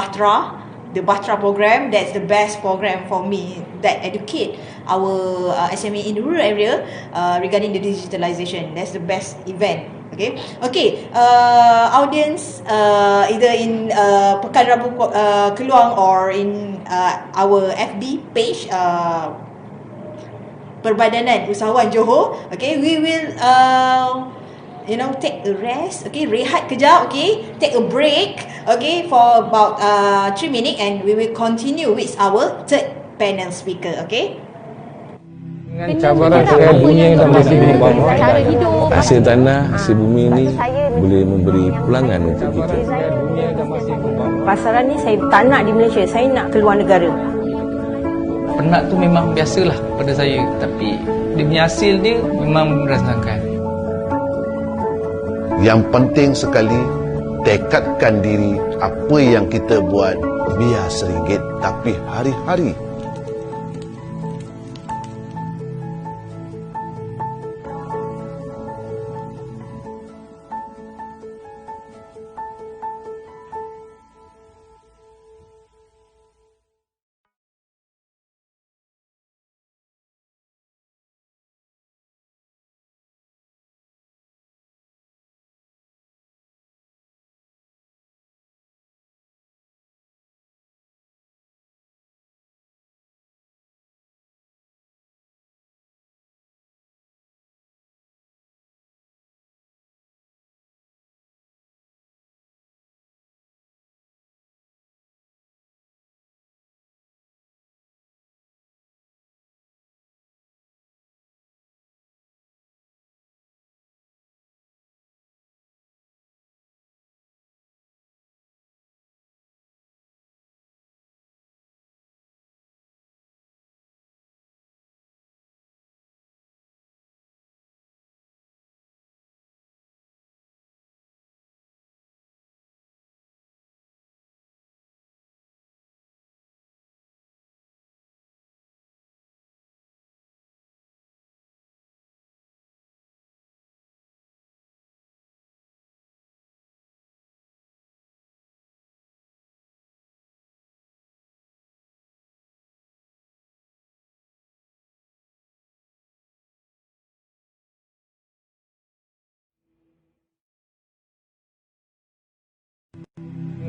the 𝗏𝗧 program. That's the best program for me that educate our SME in the rural area regarding the digitalization. That's the best event. Okay. Audience, either in Pekan Rabu Keluang or in our FB page, Perbadanan Usahawan Johor. Okay, we will take a rest. Okay, rehat kejap. Okay, take a break. Okay, for about 3 minutes, and we will continue with our third panel speaker. Okay. Dengan cabaran sekali dunia yang masih membawa hasil tanah, hasil bumi ini boleh memberi pulangan untuk kita. Pasaran ni saya tak nak di Malaysia, saya nak keluar negara. Penat tu memang biasalah pada saya, tapi dia punya hasil dia memang merasakan. Yang penting sekali, tekadkan diri apa yang kita buat biar seringgit tapi hari-hari.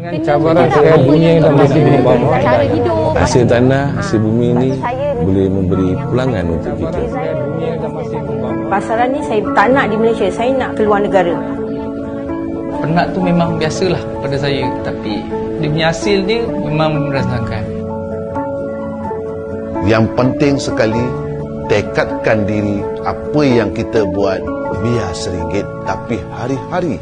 Dengan cabaran sekali dunia yang masih membawa hasil tanah, hasil bumi ini boleh memberi pulangan untuk kita. Pasaran ni saya tak nak di Malaysia, saya nak keluar negara. Penat tu memang biasalah pada saya, tapi dia punya hasil dia memang merasakan. Yang penting sekali, tekadkan diri apa yang kita buat biar seringgit tapi hari-hari.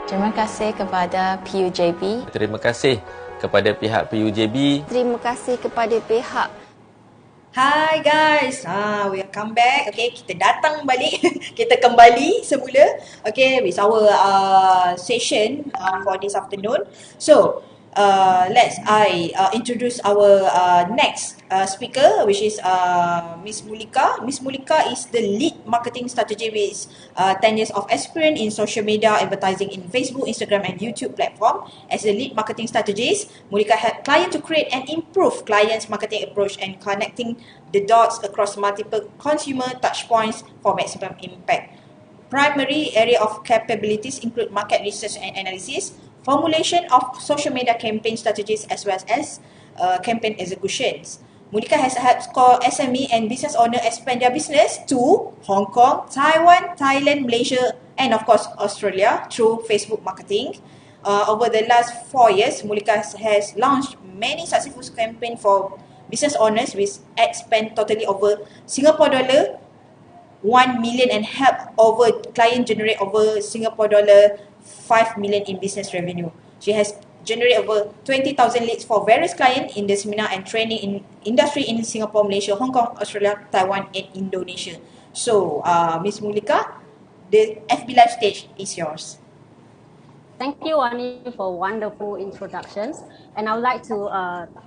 Terima kasih kepada PUJB. Terima kasih kepada pihak PUJB. Terima kasih kepada pihak. Hi guys, we are come back. Okay, kita datang balik. Kita kembali semula. Okay, with our session for this afternoon. So, let's introduce our next speaker, which is Miss Mulika. Miss Mulika is the lead marketing strategy with 10 years of experience in social media advertising in Facebook, Instagram, and YouTube platform. As a lead marketing strategist, Mulika help clients to create and improve clients' marketing approach and connecting the dots across multiple consumer touchpoints for maximum impact. Primary area of capabilities include market research and analysis, formulation of social media campaign strategies as well as campaign executions. Mulika has helped core SME and business owner expand their business to Hong Kong, Taiwan, Thailand, Malaysia, and of course Australia through Facebook marketing. Over the last 4 years, Mulika has launched many successful campaigns for business owners with ad spend totally over Singapore dollar 1 million and help over client generate over Singapore dollar 5 million in business revenue. She has generated over 20,000 leads for various clients in the seminar and training in industry in Singapore, Malaysia, Hong Kong, Australia, Taiwan, and Indonesia. So, Ms. Mulika, the FB Live stage is yours. Thank you, Ani, for wonderful introductions. And I would like to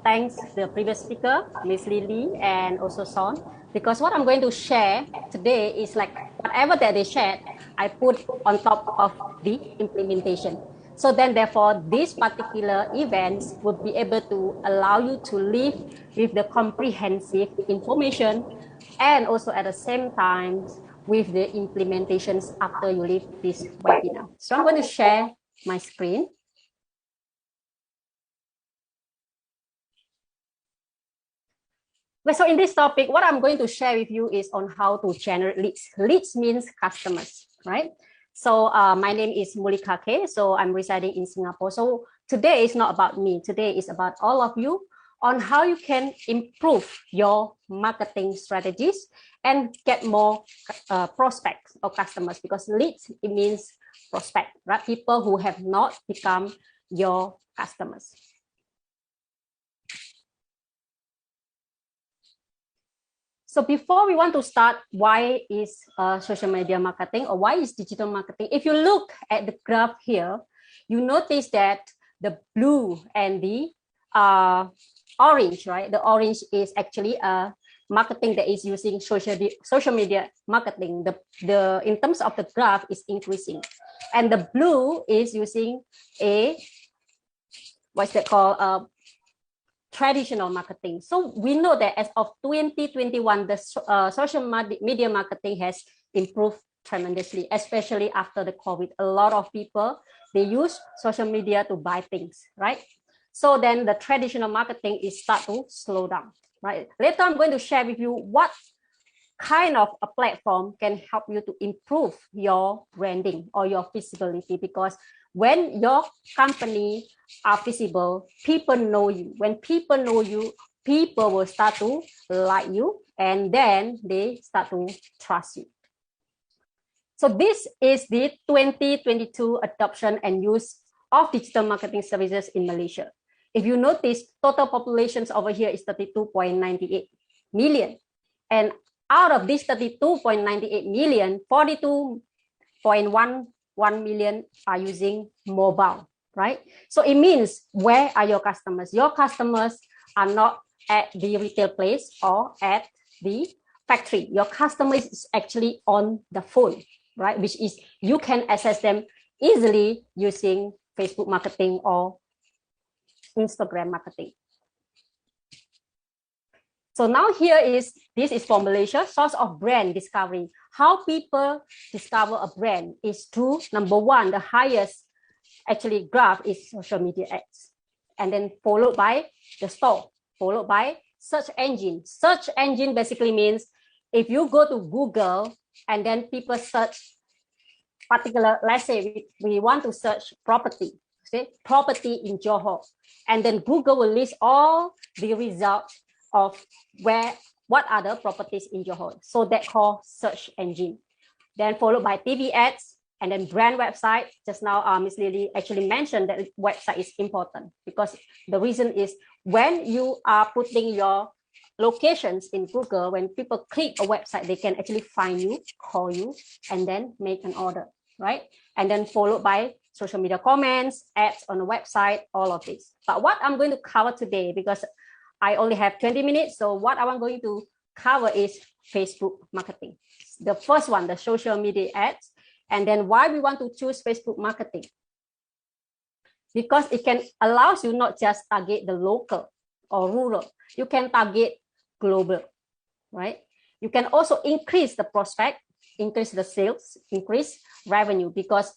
thank the previous speaker, Ms. Lily, and also Son, because what I'm going to share today is like whatever that they shared, I put on top of the implementation. So then therefore, these particular events would be able to allow you to live with the comprehensive information and also at the same time with the implementations after you leave this webinar. So I'm going to share my screen. So in this topic, what I'm going to share with you is on how to generate leads. Leads means customers, right? So my name is Mulika K. So I'm residing in Singapore. So today is not about me. Today is about all of you on how you can improve your marketing strategies and get more prospects or customers, because leads, it means prospect, right? People who have not become your customers. So before we want to start, why is social media marketing or why is digital marketing? If you look at the graph here, you notice that the blue and the orange, right? The orange is actually a marketing that is using social media marketing. The in terms of the graph is increasing, and the blue is using a what's that called? Traditional marketing. So we know that as of 2021, the social media marketing has improved tremendously, especially after the COVID. A lot of people, they use social media to buy things, right? So then the traditional marketing is start to slow down, right? Later, I'm going to share with you what kind of a platform can help you to improve your branding or your visibility, because when your company are visible, people know you. When people know you, people will start to like you, and then they start to trust you. So this is the 2022 adoption and use of digital marketing services in Malaysia. If you notice, total populations over here is 32.98 million. And out of this 32.98 million, 42.11 million are using mobile, right? So it means, where are your customers? Your customers are not at the retail place or at the factory. Your customers is actually on the phone, right? Which is, you can access them easily using Facebook marketing or Instagram marketing. So now this is for Malaysia, source of brand discovery. How people discover a brand is through, number one, the highest actually graph is social media ads. And then followed by the store, followed by search engine. Search engine basically means if you go to Google and then people search particular, let's say we want to search property, say property in Johor. And then Google will list all the results of what are the properties in Johor. So that called search engine. Then followed by TV ads and then brand website. Just now, Ms. Lily actually mentioned that website is important, because the reason is when you are putting your locations in Google, when people click a website, they can actually find you, call you, and then make an order, right? And then followed by social media comments, ads on the website, all of this. But what I'm going to cover today, because I only have 20 minutes. So what I'm going to cover is Facebook marketing. The first one, the social media ads. And then why we want to choose Facebook marketing. Because it can allows you not just target the local or rural. You can target global, right? You can also increase the prospect, increase the sales, increase revenue, because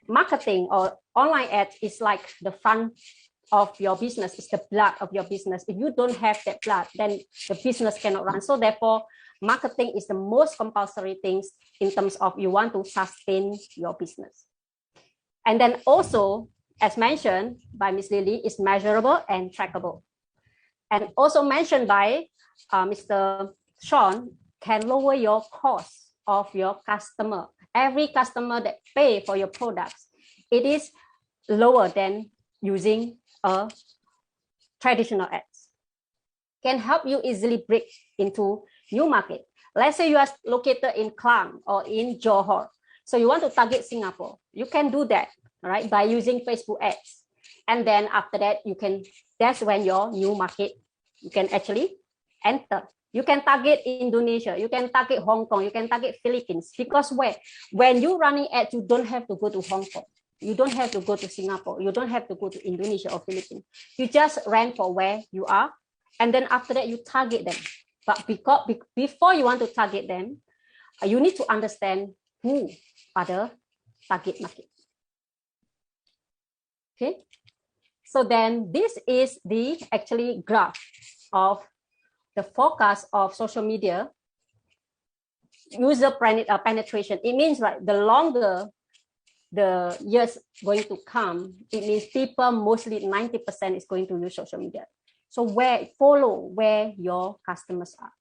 marketing or online ads is like the fun of your business, it's the blood of your business. If you don't have that blood, then the business cannot run. So therefore, marketing is the most compulsory things in terms of you want to sustain your business. And then also, as mentioned by Ms. Lily, is measurable and trackable. And also mentioned by Mr. Sean, can lower your cost of your customer. Every customer that pay for your products, it is lower than using a traditional ads. Can help you easily break into new market. Let's say you are located in Klang or in Johor. So you want to target Singapore. You can do that, right, by using Facebook ads. And then after that, that's when your new market, you can actually enter. You can target Indonesia, you can target Hong Kong, you can target Philippines. Because when you're running ads, you don't have to go to Hong Kong. You don't have to go to Singapore. You don't have to go to Indonesia or Philippines. You just rank for where you are. And then after that, you target them. But before you want to target them, you need to understand who are the target market. Okay. So then this is the actually graph of the forecast of social media user penetration. It means like the longer the years going to come, it means people mostly 90% is going to use social media. So follow where your customers are,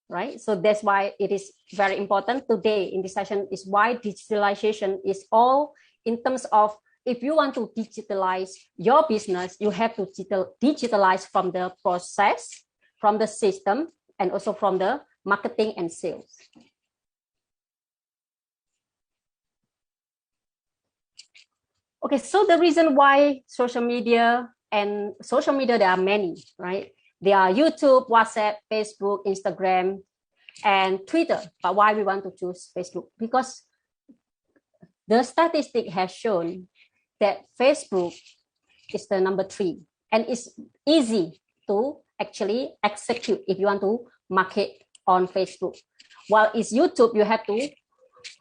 right? So that's why it is very important today in this session is why digitalization is all in terms of if you want to digitalize your business, you have to digitalize from the process, from the system, and also from the marketing and sales. Okay, so the reason why social media, there are many, right? There are YouTube, WhatsApp, Facebook, Instagram, and Twitter. But why we want to choose Facebook? Because the statistic has shown that Facebook is the number 3, and it's easy to actually execute if you want to market on Facebook. While it's YouTube, you have to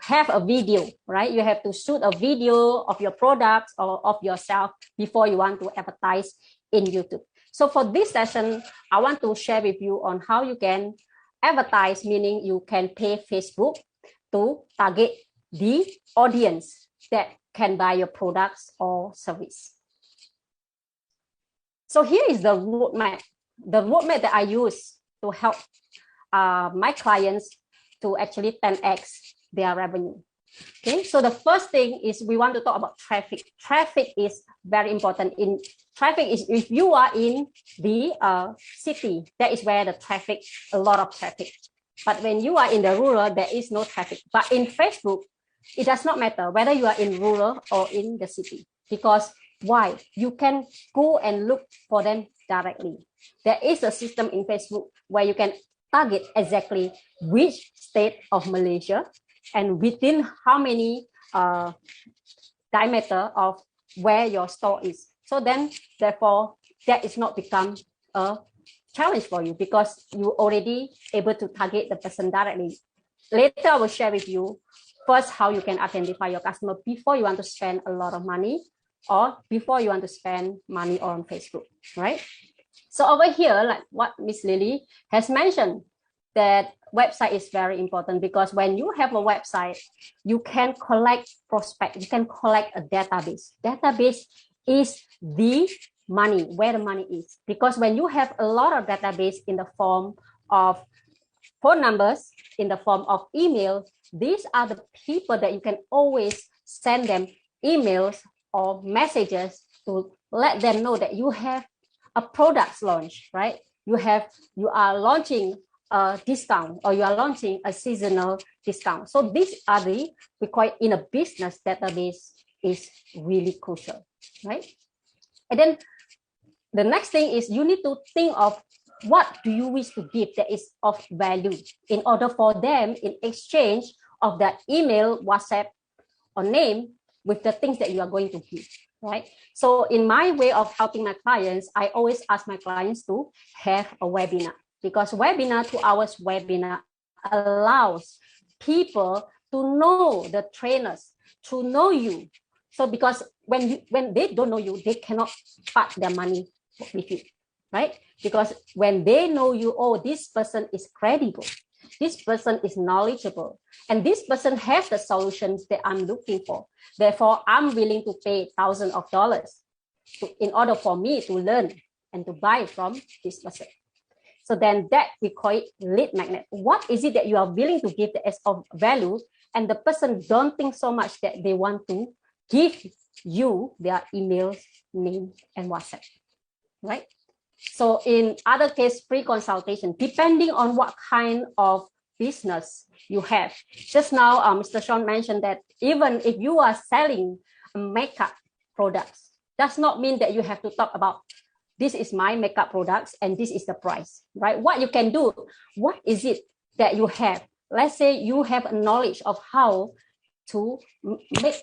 have a video, right? You have to shoot a video of your products or of yourself before you want to advertise in YouTube. So for this session, I want to share with you on how you can advertise, meaning you can pay Facebook to target the audience that can buy your products or service. So here is the roadmap that I use to help my clients to actually 10x their revenue. Okay, so the first thing is we want to talk about traffic. Traffic is very important. Traffic is if you are in the city, that is where a lot of traffic. But when you are in the rural, there is no traffic. But in Facebook, it does not matter whether you are in rural or in the city, because why? You can go and look for them directly. There is a system in Facebook where you can target exactly which state of Malaysia and within how many diameter of where your store is. So then, therefore, that is not become a challenge for you because you already able to target the person directly. Later, I will share with you first how you can identify your customer before you want to spend a lot of money or before you want to spend money on Facebook, right? So over here, like what Miss Lily has mentioned, that website is very important because when you have a website, you can collect prospect, you can collect a database. Database is the money, where the money is. Because when you have a lot of database in the form of phone numbers, in the form of email, these are the people that you can always send them emails or messages to let them know that you have a product launch, right? You are launching a discount or you are launching a seasonal discount. So these are the required in a business database is really crucial, right? And then the next thing is you need to think of what do you wish to give that is of value in order for them in exchange of that email, WhatsApp, or name with the things that you are going to give, right? So in my way of helping my clients, I always ask my clients to have a webinar because webinar, 2 hours webinar allows people to know the trainers, to know you, So because when they don't know you, they cannot part their money with you, right? Because when they know you, oh, this person is credible, this person is knowledgeable, and this person has the solutions that I'm looking for. Therefore, I'm willing to pay thousands of dollars in order for me to learn and to buy from this person. So then that we call it lead magnet. What is it that you are willing to give as of value, and the person don't think so much that they want to give you their email, name, and WhatsApp, right? So in other case, free consultation, depending on what kind of business you have. Just now, Mr. Sean mentioned that even if you are selling makeup products, does not mean that you have to talk about this is my makeup products and this is the price, right? What you can do, what is it that you have? Let's say you have a knowledge of how to make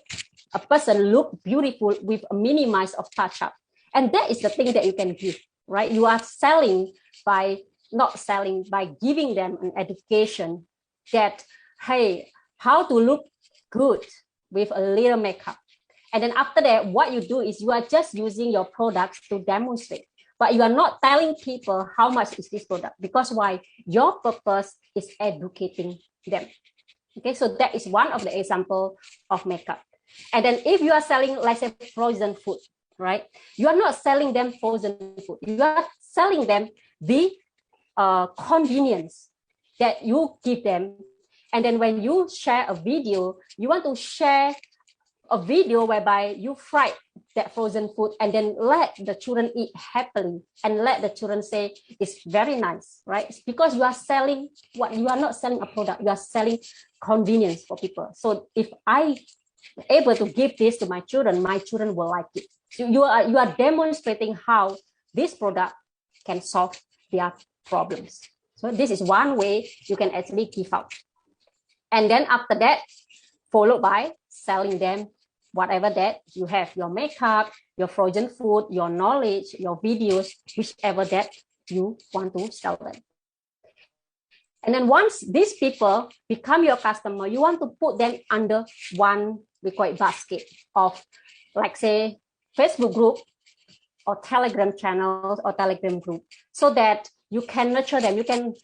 a person look beautiful with a minimize of touch-up. And that is the thing that you can give, right? You are selling by, not selling, by giving them an education that, hey, how to look good with a little makeup. And then after that, what you do is you are just using your products to demonstrate, but you are not telling people how much is this product, because why? Your purpose is educating them. Okay, so that is one of the example of makeup. And then if you are selling, let's say, frozen food, right? You are not selling them frozen food. You are selling them the convenience that you give them. And then when you share a video, you want to share a video whereby you fry that frozen food and then let the children eat happily and let the children say it's very nice, right? It's because you are selling what you are not selling a product, you are selling convenience for people. So if I able to give this to my children will like it. So you are demonstrating how this product can solve their problems. So this is one way you can actually give out. And then after that, followed by selling them whatever that you have, your makeup, your frozen food, your knowledge, your videos, whichever that you want to sell them. And then once these people become your customer, you want to put them under one, we call it basket of, like say, Facebook group or Telegram channels or Telegram group, so that you can nurture them. You can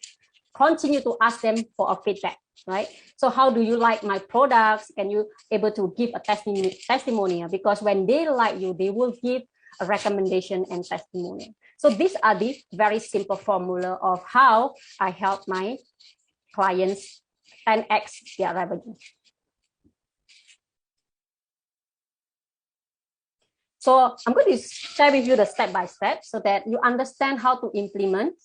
continue to ask them for a feedback, right? So how do you like my products? Can you able to give a testimonial? Because when they like you, they will give a recommendation and testimonial. So these are the very simple formula of how I help my clients 10x their revenue. So I'm going to share with you the step-by-step so that you understand how to implement,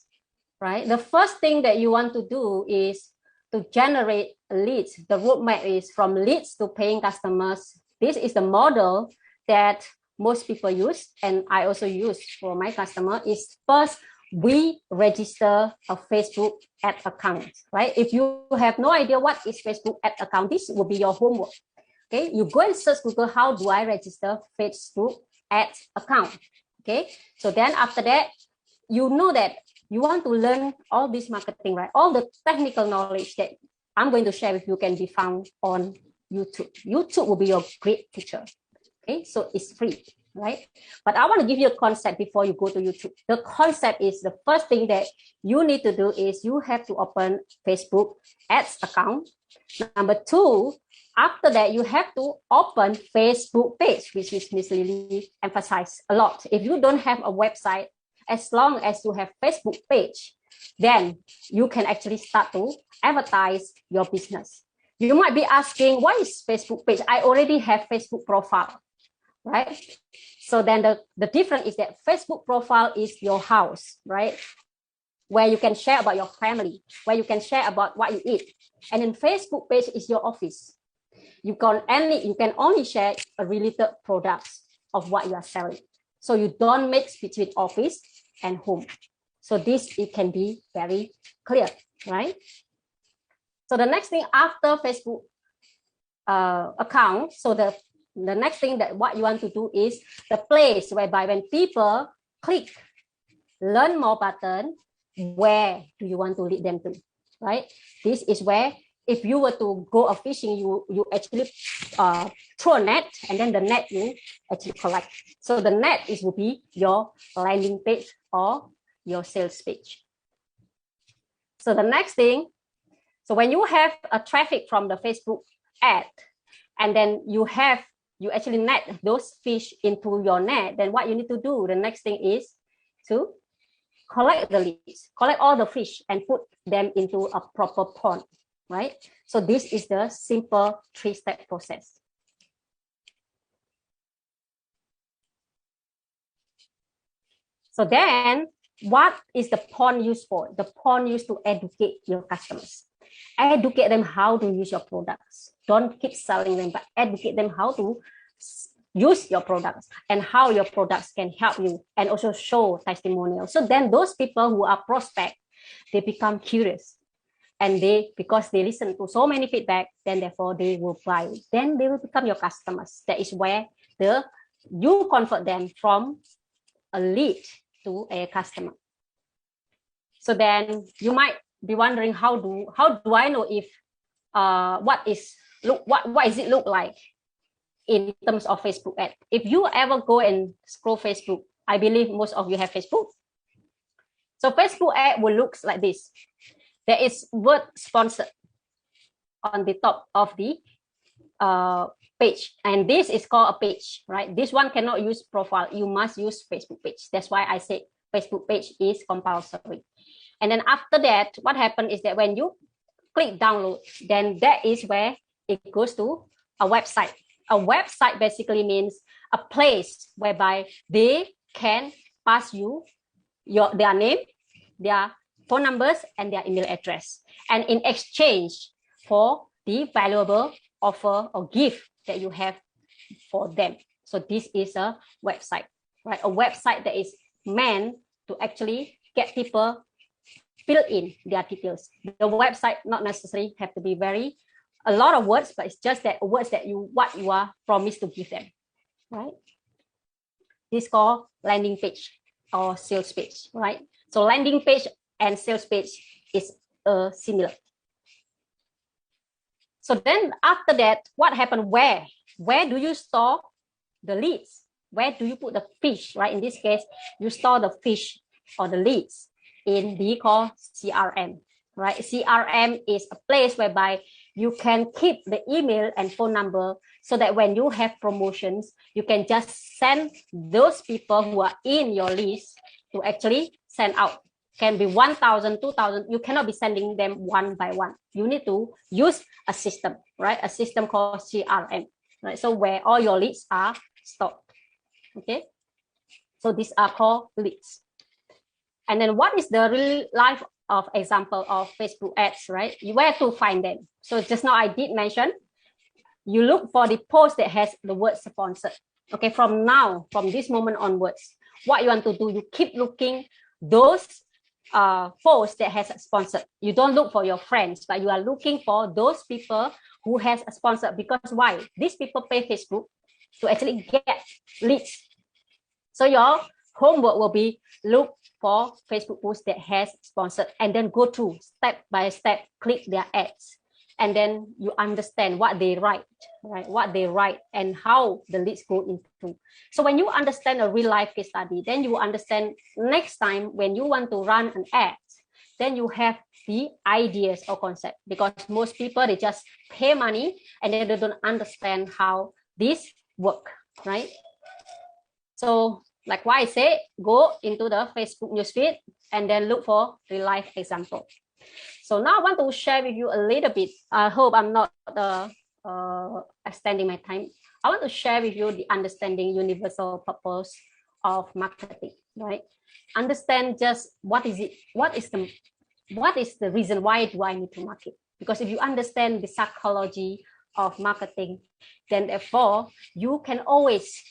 right? The first thing that you want to do is to generate leads. The roadmap is from leads to paying customers. This is the model that most people use, and I also use for my customer. Is first, we register a Facebook ad account, right? If you have no idea what is Facebook ad account, this will be your homework. Okay, you go and search Google, how do I register Facebook ad account? Okay, so then after that, you know that you want to learn all this marketing, right? All the technical knowledge that I'm going to share with you can be found on YouTube. YouTube will be your great teacher. Okay, so it's free, right? But I want to give you a concept before you go to YouTube. The concept is the first thing that you need to do is you have to open Facebook ads account. Number two, after that, you have to open Facebook page, which is Miss Lily emphasized a lot. If you don't have a website, as long as you have Facebook page, then you can actually start to advertise your business. You might be asking, why is Facebook page? I already have Facebook profile, right? So then the difference is that Facebook profile is your house, right? Where you can share about your family, where you can share about what you eat. And then Facebook page is your office. You can only share a related products of what you are selling. So you don't mix between office and home. So this, it can be very clear, right? So the next thing after Facebook account, so the next thing that what you want to do is the place whereby when people click learn more button, where do you want to lead them to, right? This is where if you were to go a fishing, you actually throw a net, and then the net you actually collect. So the net will be your landing page or your sales page. So the next thing, so when you have a traffic from the Facebook ad, and then you actually net those fish into your net, then what you need to do, the next thing is to collect the leads, collect all the fish and put them into a proper pond, right? So this is the simple 3-step process. So then what is the pond used for? The pond used to educate your customers. Educate them how to use your products. Don't keep selling them, but educate them how to use your products and how your products can help you, and also show testimonials. So then those people who are prospect, they become curious, and because they listen to so many feedback, then therefore they will buy. Then they will become your customers. That is where you convert them from a lead to a customer. So then you might be wondering, how do I know if what is it look like in terms of Facebook ad? If you ever go and scroll Facebook, I believe most of you have Facebook. So Facebook ad will look like this. There is word sponsored on the top of the page, and this is called a page, right? This one cannot use profile. You must use Facebook page. That's why I say Facebook page is compulsory. And then after that, what happened is that when you click download, then that is where it goes to a website. A website basically means a place whereby they can pass you their name, their phone numbers, and their email address. And in exchange for the valuable offer or gift that you have for them. So this is a website, right? A website that is meant to actually get people fill in their details. The website not necessarily have to be a lot of words, but it's just that words that what you are promised to give them, right? This is called landing page or sales page, right? So landing page and sales page is similar. So then after that, what happened? Where do you store the leads? Where do you put the fish, right? In this case, you store the fish or the leads in the called CRM, right? CRM is a place whereby you can keep the email and phone number, so that when you have promotions, you can just send those people who are in your list to actually send out. Can be 1,000, 2,000. You cannot be sending them one by one. You need to use a system, right? A system called CRM, right? So where all your leads are stored, okay? So these are called leads. And then what is the real life of example of Facebook ads, right? Where to find them? So just now I did mention, you look for the post that has the word sponsored. Okay, from this moment onwards, what you want to do, you keep looking those posts that has sponsored. You don't look for your friends, but you are looking for those people who has a sponsor. Because why? These people pay Facebook to actually get leads. So your homework will be look for Facebook posts that has sponsored, and then go through step by step, click their ads, and then you understand what they write, right? What they write and how the leads go into. So when you understand a real life case study, then you understand next time when you want to run an ad, then you have the ideas or concept. Because most people, they just pay money and then they don't understand how this work, right? So like what I say, go into the Facebook newsfeed and then look for real life example. So now I want to share with you a little bit. I hope I'm not extending my time. I want to share with you the understanding universal purpose of marketing, right? Understand just what is it? What is the reason why do I need to market? Because if you understand the psychology of marketing, then therefore you can always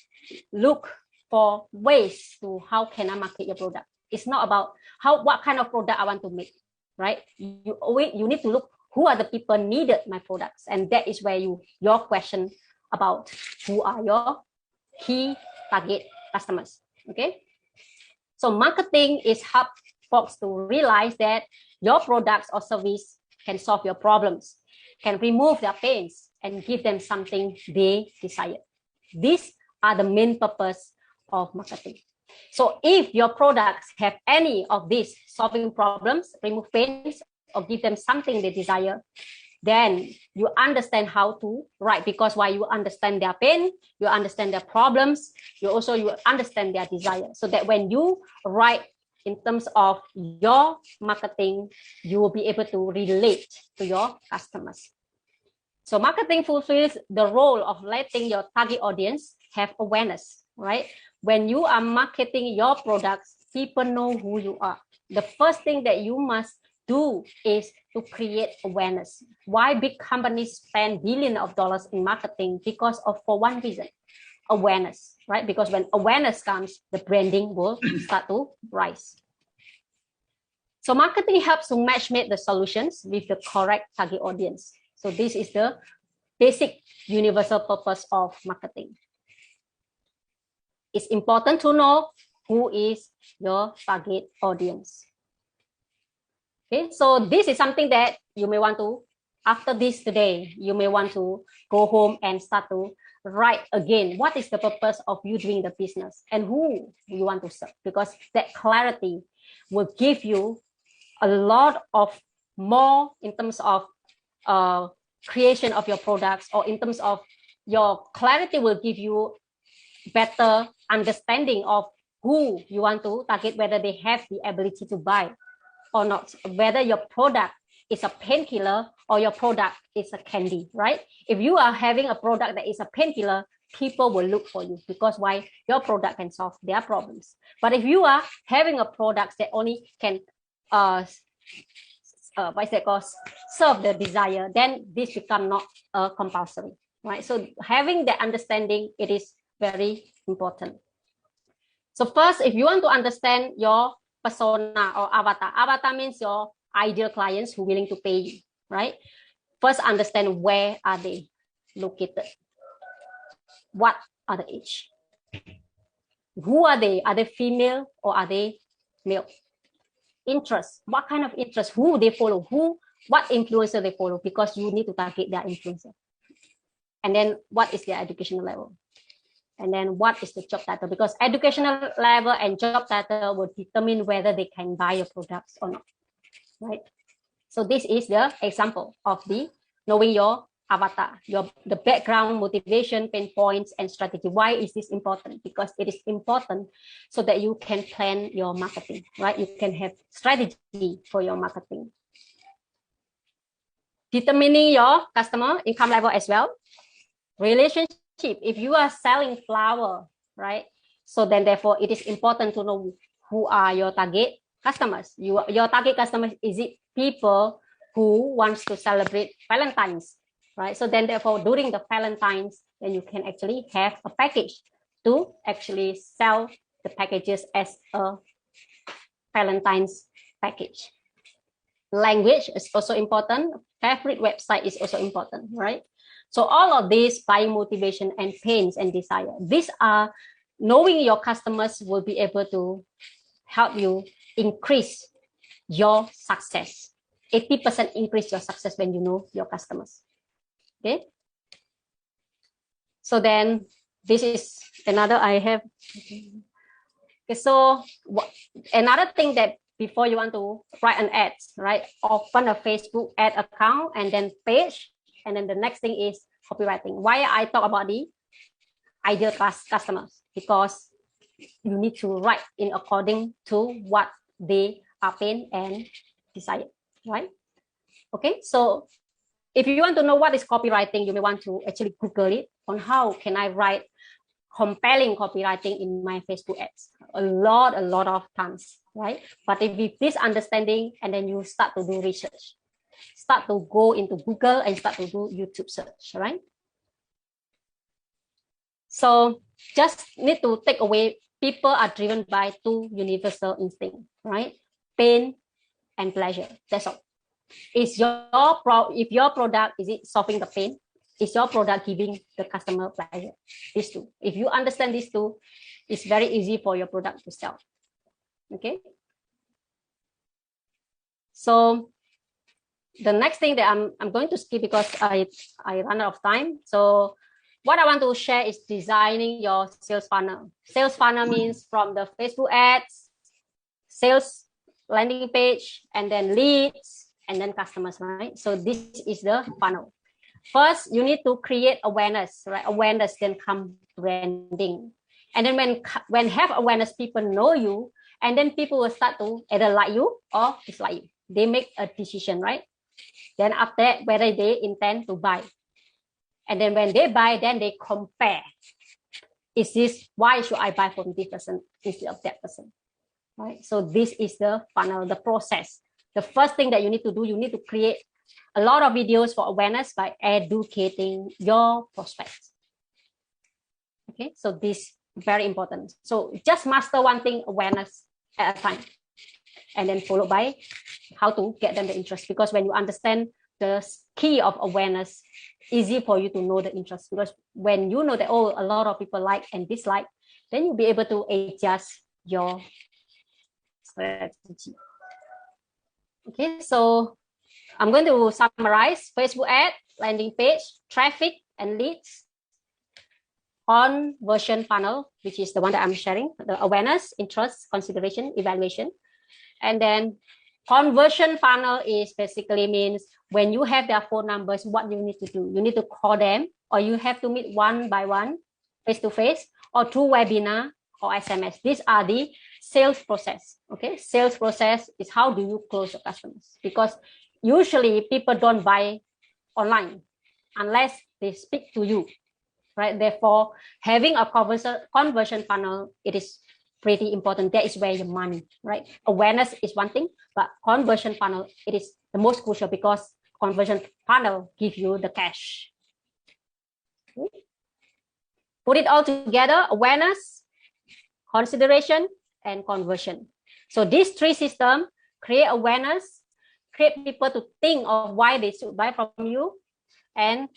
look for ways to how can I market your product. It's not about what kind of product I want to make, right? You need to look who are the people needed my products, and that is where your question about who are your key target customers. Okay, so marketing is help folks to realize that your products or service can solve your problems. can remove their pains and give them something they desire. These are the main purpose of marketing. So if your products have any of these, solving problems, remove pains, or give them something they desire, then you understand how to write, because why? You understand their pain, you understand their problems, you understand their desire, so that when you write in terms of your marketing, you will be able to relate to your customers. So marketing fulfills the role of letting your target audience have awareness, right? When you are marketing your products, people know who you are. The first thing that you must do is to create awareness. Why big companies spend billions of dollars in marketing? Because of, for one reason, awareness, right? Because when awareness comes, the branding will start to rise. So marketing helps to match-make the solutions with the correct target audience. So this is the basic universal purpose of marketing. It's important to know who is your target audience. Okay, so this is something that you may want to, after this today, you may want to go home and start to write again. What is the purpose of you doing the business and who you want to serve? Because that clarity will give you a lot of more in terms of creation of your products, or in terms of your clarity will give you better understanding of who you want to target, whether they have the ability to buy or not, whether your product is a painkiller or your product is a candy, right? If you are having a product that is a painkiller, people will look for you, because why? Your product can solve their problems. But if you are having a product that only can serve the desire, then this become not compulsory, right? So having the understanding, it is very important. So first, if you want to understand your persona or avatar means your ideal clients who are willing to pay you, right? First, understand where are they located, what are the age, who are they? Are they female or are they male? Interest, what kind of interest, who they follow, what influencer they follow, because you need to target their influencer. And then what is their educational level? And then what is the job title? Because educational level and job title will determine whether they can buy your products or not, right? So this is the example of the knowing your avatar, the background, motivation, pain points, and strategy. Why is this important? Because it is important so that you can plan your marketing, right? You can have strategy for your marketing. Determining your customer income level as well. Relationship, if you are selling flower, right? So then therefore it is important to know who are your target customers. Your target customers, is it people who wants to celebrate Valentine's, right? So then therefore during the Valentine's, then you can actually have a package to actually sell the packages as a Valentine's package. Language is also important. Favorite website is also important, right? So all of these, buying motivation and pains and desire, these are knowing your customers will be able to help you increase your success. 80% increase your success when you know your customers. Okay. So then this is another I have. Okay, so another thing that before you want to write an ad, right? Open a Facebook ad account and then page. And then the next thing is copywriting. Why I talk about the ideal customers? Because you need to write in according to what they are pain and desire, right? Okay, so if you want to know what is copywriting, you may want to actually Google it on how can I write compelling copywriting in my Facebook ads. A lot of times, right? But if with this understanding, and then you start to do research, start to go into Google and start to do YouTube search, right? So just need to take away, people are driven by two universal instincts, right? Pain and pleasure. That's all. Is if your product, is it solving the pain? Is your product giving the customer pleasure? These two. If you understand these two, it's very easy for your product to sell. Okay. So the next thing that I'm going to skip because I run out of time. So what I want to share is designing your sales funnel. Sales funnel means from the Facebook ads, sales landing page, and then leads, and then customers, right? So this is the funnel. First, you need to create awareness, right? Awareness, then come branding. And then when have awareness, people know you, and then people will start to either like you or dislike you. They make a decision, right? Then after that, whether they intend to buy. And then when they buy, then they compare. Why should I buy from this person instead of that person? Right? So this is the funnel, the process. The first thing that you need to do, you need to create a lot of videos for awareness by educating your prospects. Okay, so this very important. So just master one thing, awareness at a time, and then followed by how to get them the interest. Because when you understand the key of awareness, easy for you to know the interest. Because when you know that, oh, a lot of people like and dislike, then you'll be able to adjust your strategy. Okay, so I'm going to summarize: Facebook ad, landing page, traffic and leads, conversion funnel, which is the one that I'm sharing, the awareness, interest, consideration, evaluation. And then conversion funnel is basically means when you have their phone numbers, what you need to do. You need to call them, or you have to meet one by one, face-to-face, or through webinar or SMS. These are the sales process. Okay, sales process is how do you close your customers, because usually people don't buy online unless they speak to you, right? Therefore, having a conversion funnel, it is pretty important. That is where your money, right? Awareness is one thing, but conversion funnel, it is the most crucial because conversion funnel gives you the cash. Okay. Put it all together: awareness, consideration, and conversion. So these three systems create awareness, create people to think of why they should buy from you, and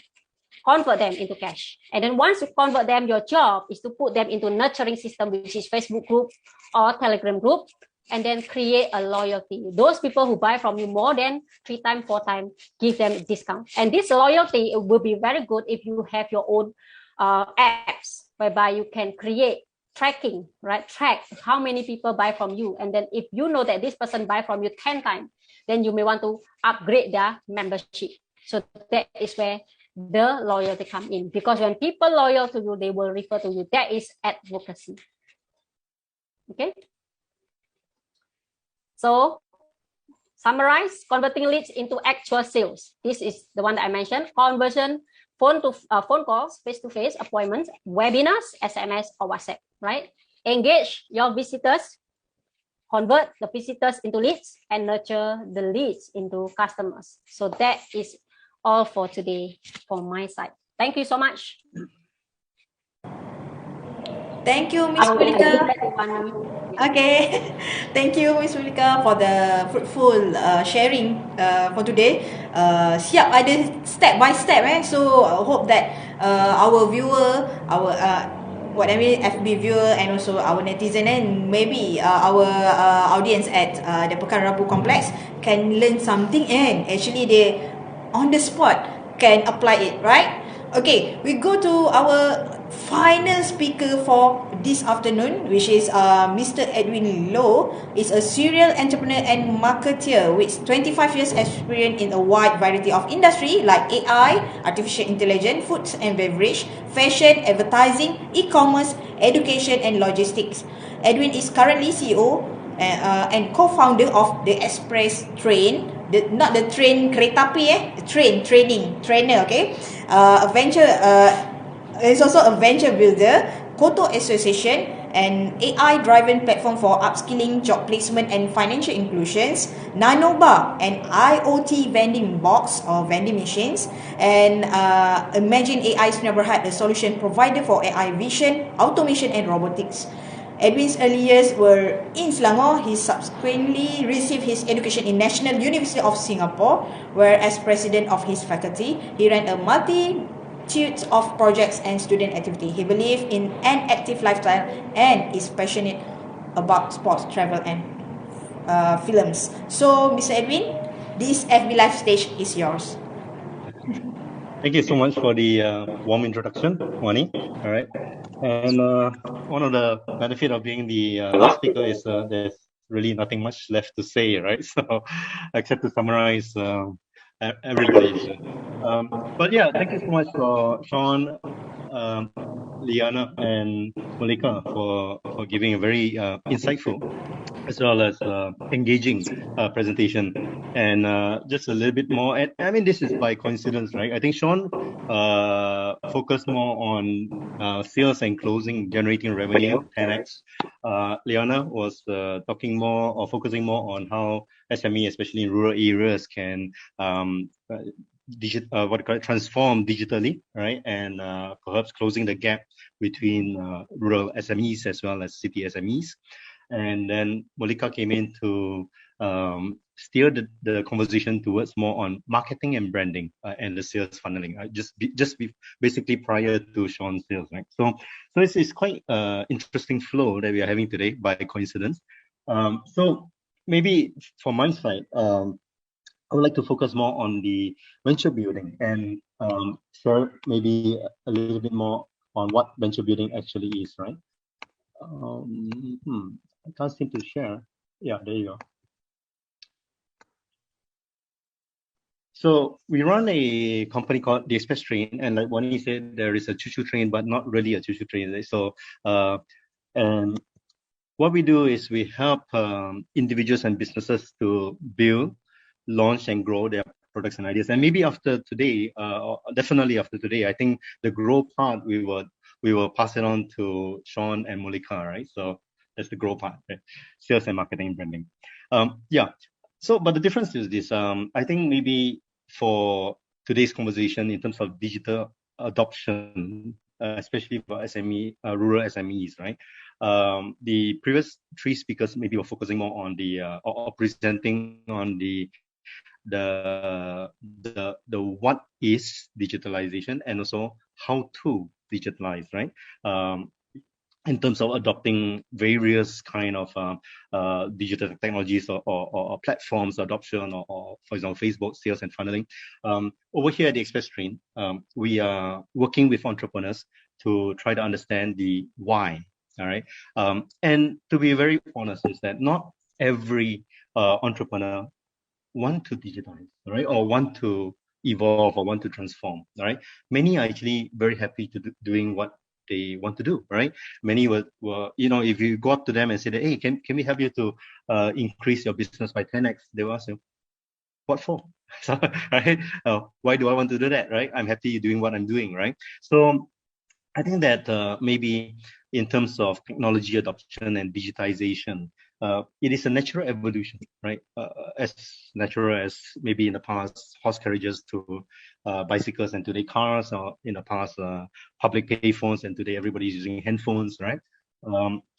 convert them into cash. And then once you convert them, your job is to put them into nurturing system, which is Facebook group or Telegram group, and then create a loyalty. Those people who buy from you more than 3 times, 4 times, give them a discount. And this loyalty, it will be very good if you have your own apps whereby you can create tracking, right? Track how many people buy from you. And then if you know that this person buy from you 10 times, then you may want to upgrade their membership. So that is where the loyalty come in, because when people loyal to you, they will refer to you. That is advocacy. Okay. So summarize: converting leads into actual sales. This is the one that I mentioned. Conversion, phone calls, face-to-face appointments, webinars, SMS or WhatsApp, right? Engage your visitors, convert the visitors into leads, and nurture the leads into customers. So that is all for today from my side. Thank you so much. Thank you, Ms. Pulika. Okay, thank you, Ms. Pulika, for the fruitful sharing for today. Siap ada step by step, so I hope that our viewer, our FB viewer, and also our netizen, and maybe our audience at the Pekan Rabu Complex can learn something, and actually they on the spot can apply it, right? Okay, we go to our final speaker for this afternoon, which is Mr. Edwin Loh. Is a serial entrepreneur and marketeer with 25 years experience in a wide variety of industry like AI, artificial intelligence, food and beverage, fashion, advertising, e-commerce, education and logistics. Edwin is currently CEO and co-founder of the Express Train, not the train kereta api, trainer, okay? A venture, is also a venture builder, Koto Association, an AI-driven platform for upskilling, job placement and financial inclusions, Nanoba, an IoT vending box or vending machines, and Imagine AI Neighborhood, a solution provider for AI vision, automation and robotics. Edwin's early years were in Selangor. He subsequently received his education in National University of Singapore, where as president of his faculty, he ran a multitude of projects and student activity. He believed in an active lifestyle and is passionate about sports, travel and films. So, Mr. Edwin, this FB Live stage is yours. Thank you so much for the warm introduction, Wani. All right. And one of the benefit of being the last speaker is there's really nothing much left to say, right? So, except to summarize everybody. But yeah, thank you so much for Sean, Liana, and Malika for giving a very insightful as well as engaging presentation. And just a little bit more, and I mean, this is by coincidence, right? I think Sean focused more on sales and closing, generating revenue, 10x. Liana was talking more or focusing more on how SME, especially in rural areas, can transform digitally, right? And perhaps closing the gap between rural SMEs as well as city SMEs. And then Malika came in to steer the conversation towards more on marketing and branding and the sales funneling, basically prior to Sean's sales, right? So it's quite interesting flow that we are having today by coincidence. So maybe from my side, I would like to focus more on the venture building and share maybe a little bit more on what venture building actually is, right? I can't seem to share. Yeah, there you go. So we run a company called the Express Train, and like Wani said, there is a choo-choo train, but not really a choo-choo train. So, and what we do is we help individuals and businesses to build, launch, and grow their products and ideas. And maybe after today, or definitely after today, I think the grow part we will pass it on to Sean and Malika, right? So that's the grow part, right? Sales and marketing and branding. Yeah. So, but the difference is this. I think maybe for today's conversation in terms of digital adoption, especially for SME, rural SMEs, right? The previous three speakers maybe were focusing more on the or presenting on the what is digitalization and also how to digitalize, right? In terms of adopting various kind of digital technologies or platforms adoption or for example, Facebook sales and funneling. Over here at the Express Train, we are working with entrepreneurs to try to understand the why, all right? And to be very honest is that not every entrepreneur want to digitize, right? Or want to evolve or want to transform, right? Many are actually very happy to doing what they want to do, right? Many were, you know, if you go up to them and say that, hey, can we help you to increase your business by 10x? They will ask you, what for? So, right? Why do I want to do that, right? I'm happy doing what I'm doing, right? So I think that maybe in terms of technology adoption and digitization, it is a natural evolution, right? As natural as maybe in the past horse carriages to bicycles and today cars, or in the past public payphones and today everybody's using handphones, right?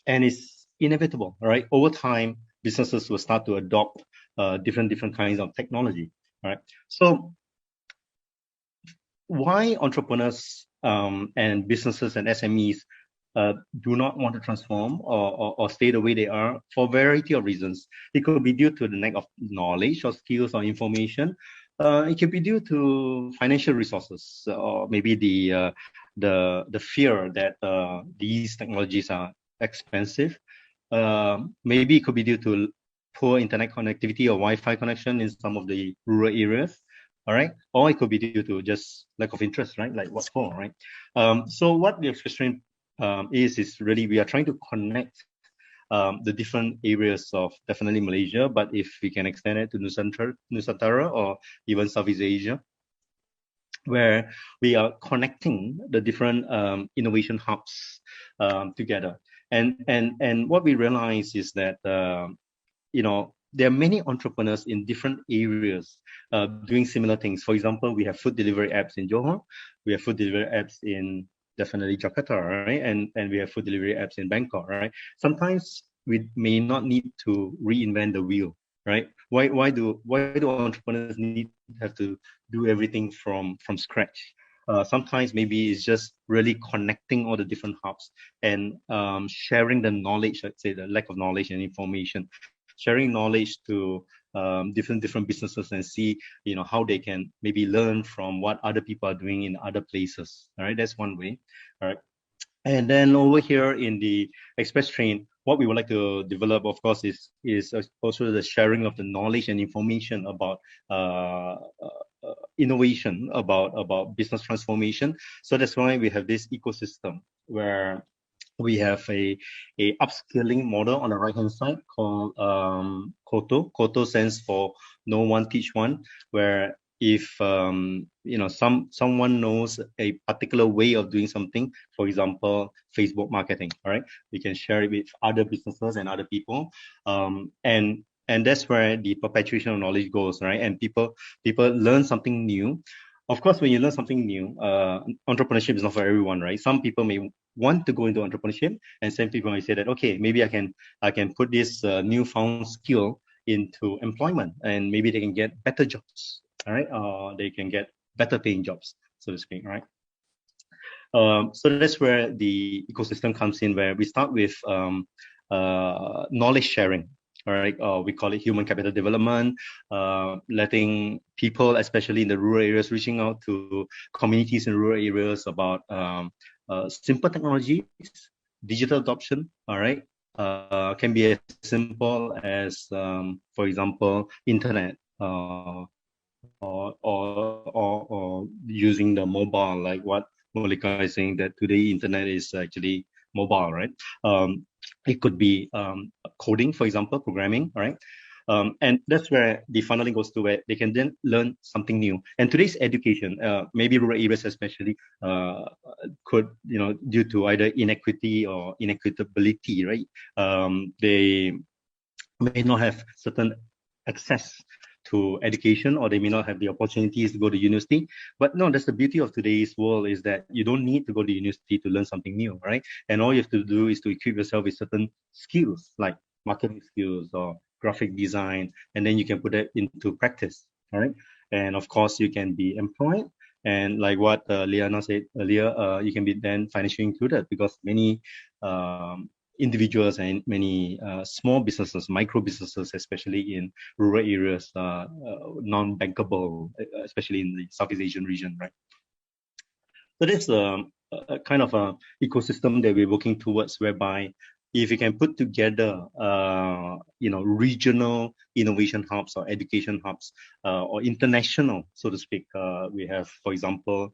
And it's inevitable, right? Over time, businesses will start to adopt different kinds of technology, right? So why entrepreneurs and businesses and SMEs do not want to transform or stay the way they are for a variety of reasons. It could be due to the lack of knowledge or skills or information. It could be due to financial resources, or maybe the fear that these technologies are expensive. Maybe it could be due to poor internet connectivity or Wi-Fi connection in some of the rural areas. All right, or it could be due to just lack of interest, right? Like what for, right? So what the Express Train is really we are trying to connect the different areas of definitely Malaysia, but if we can extend it to Nusantara or even Southeast Asia, where we are connecting the different innovation hubs together. And what we realize is that you know, there are many entrepreneurs in different areas doing similar things. For example, we have food delivery apps in Johor, we have food delivery apps in definitely Jakarta, right? And we have food delivery apps in Bangkok, right? Sometimes we may not need to reinvent the wheel, right? Why do entrepreneurs have to do everything from scratch? Sometimes maybe it's just really connecting all the different hubs and sharing the knowledge, let's say the lack of knowledge and information, sharing knowledge to different businesses and see, how they can maybe learn from what other people are doing in other places. All right, that's one way. All right. And then over here in the express train, what we would like to develop, of course, is also the sharing of the knowledge and information about innovation, about business transformation. So that's why we have this ecosystem where we have a upskilling model on the right hand side called 𝗏𝗏𝗏𝗏𝗏𝗏𝗏𝗏𝗏 stands for No One Teach One, where if someone knows a particular way of doing something, for example, Facebook marketing, all right, we can share it with other businesses and other people, and that's where the perpetuation of knowledge goes, right? And people learn something new. Of course, when you learn something new, entrepreneurship is not for everyone, right? Some people may want to go into entrepreneurship, and some people may say that, okay, maybe I can put this newfound skill into employment, and maybe they can get better jobs, all right? They can get better paying jobs, so to speak, right? So that's where the ecosystem comes in, where we start with knowledge sharing. All right, we call it human capital development, letting people, especially in the rural areas, reaching out to communities in rural areas about simple technologies, digital adoption. All right, can be as simple as, for example, internet, or using the mobile, like what Molika is saying, that today internet is actually mobile, right? It could be coding, for example, programming, all right? And that's where the funneling goes to, where they can then learn something new. And today's education, maybe rural areas especially, could, due to either inequity or inequitability, right? They may not have certain access to education, or they may not have the opportunities to go to university. But no, that's the beauty of today's world, is that you don't need to go to university to learn something new, right? And all you have to do is to equip yourself with certain skills, like marketing skills or graphic design, and then you can put that into practice, all right? And of course, you can be employed. And like what Liana said earlier, you can be then financially included, because many individuals and many small businesses, micro businesses, especially in rural areas, non-bankable, especially in the Southeast Asian region, right? So that's a kind of a ecosystem that we're working towards, whereby if you can put together, regional innovation hubs or education hubs, or international, so to speak. We have, for example,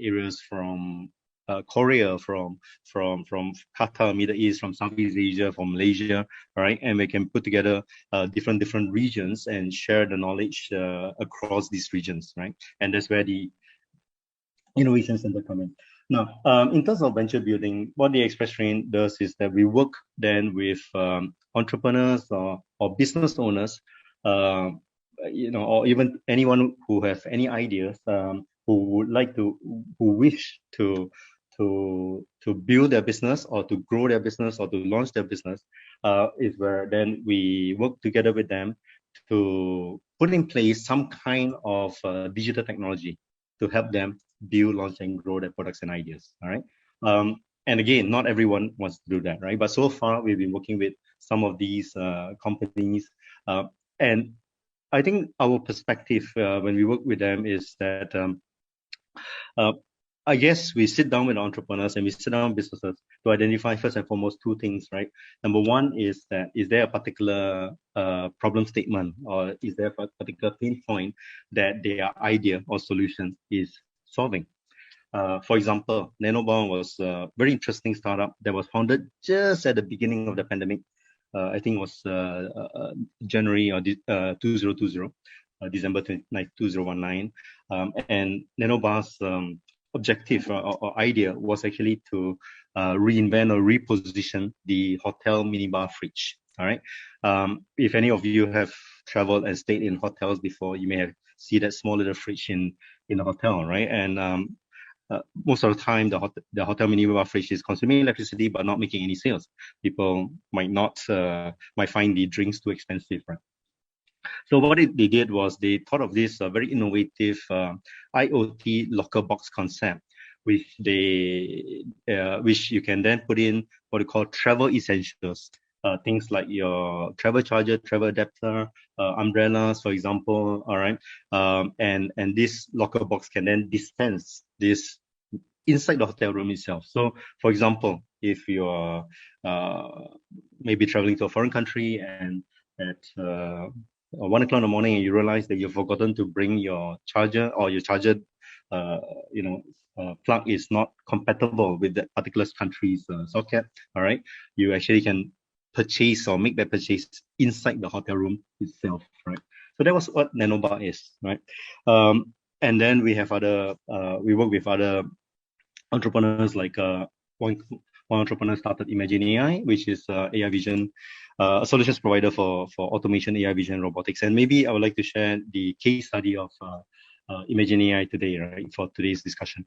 areas from Korea, from Qatar, Middle East, from Southeast Asia, from Malaysia, right? And we can put together different regions and share the knowledge across these regions, right? And that's where the innovation center come in. Now, in terms of venture building, what the Express Train does is that we work then with entrepreneurs or business owners, or even anyone who have any ideas, who wish to build their business, or to grow their business, or to launch their business, is where then we work together with them to put in place some kind of digital technology to help them build, launch, and grow their products and ideas. All right. And again, not everyone wants to do that, right? But so far, we've been working with some of these companies, and I think our perspective when we work with them is that I guess we sit down with entrepreneurs and we sit down with businesses to identify first and foremost two things, right? Number one is that, is there a particular problem statement, or is there a particular pain point that their idea or solution is solving? For example, Nanobound was a very interesting startup that was founded just at the beginning of the pandemic. I think it was January or 2020, December 29, 2019. And Nanobound's objective or idea was actually to reinvent or reposition the hotel minibar fridge. All right. If any of you have traveled and stayed in hotels before, you may have seen that small little fridge in a hotel, right? And most of the time, the hotel minibar fridge is consuming electricity but not making any sales. People might find the drinks too expensive, right? So what they did was they thought of this very innovative IoT locker box concept, which you can then put in what we call travel essentials things like your travel charger, travel adapter, umbrellas, for example. All right, and this locker box can then dispense this inside the hotel room itself. So, for example, if you are maybe traveling to a foreign country and at 1 o'clock in the morning and you realize that you've forgotten to bring your charger, or your charger plug is not compatible with that particular country's socket, all right, you actually can purchase or make that purchase inside the hotel room itself, right? So that was what Nanobar is, right? And then we have we work with other entrepreneurs, like one entrepreneur started Imagine AI, which is AI vision, a solutions provider for automation, AI vision, robotics. And maybe I would like to share the case study of Imagine AI today, right, for today's discussion.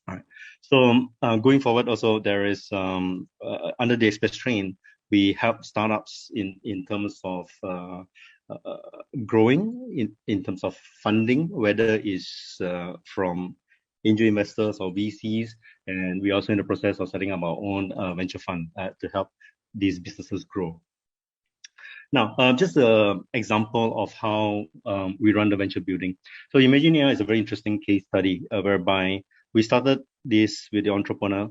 All right. So going forward, also there is under the Express Train, we help startups in terms of growing in terms of funding, whether it's from angel investors or VCs, and we're also in the process of setting up our own venture fund to help these businesses grow. Now, just an example of how we run the venture building. So Imagine AI is a very interesting case study whereby we started this with the entrepreneur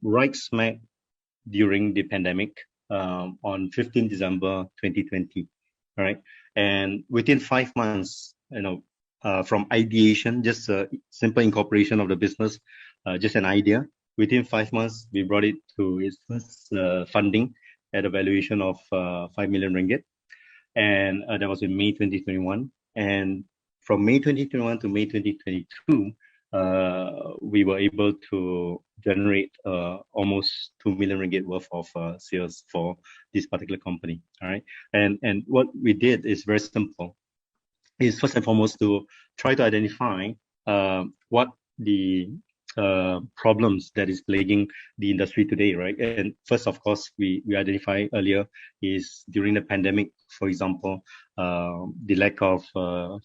right smack during the pandemic on 15 December 2020, all right? And within 5 months, from ideation, just a simple incorporation of the business, just an idea. Within 5 months, we brought it to its first funding at a valuation of 5 million ringgit. And that was in May 2021. And from May 2021 to May 2022, we were able to generate almost 2 million ringgit worth of sales for this particular company, all right? And what we did is very simple. Is first and foremost to try to identify what the problems that is plaguing the industry today, right? And first, of course, we identified earlier is during the pandemic, for example, the lack of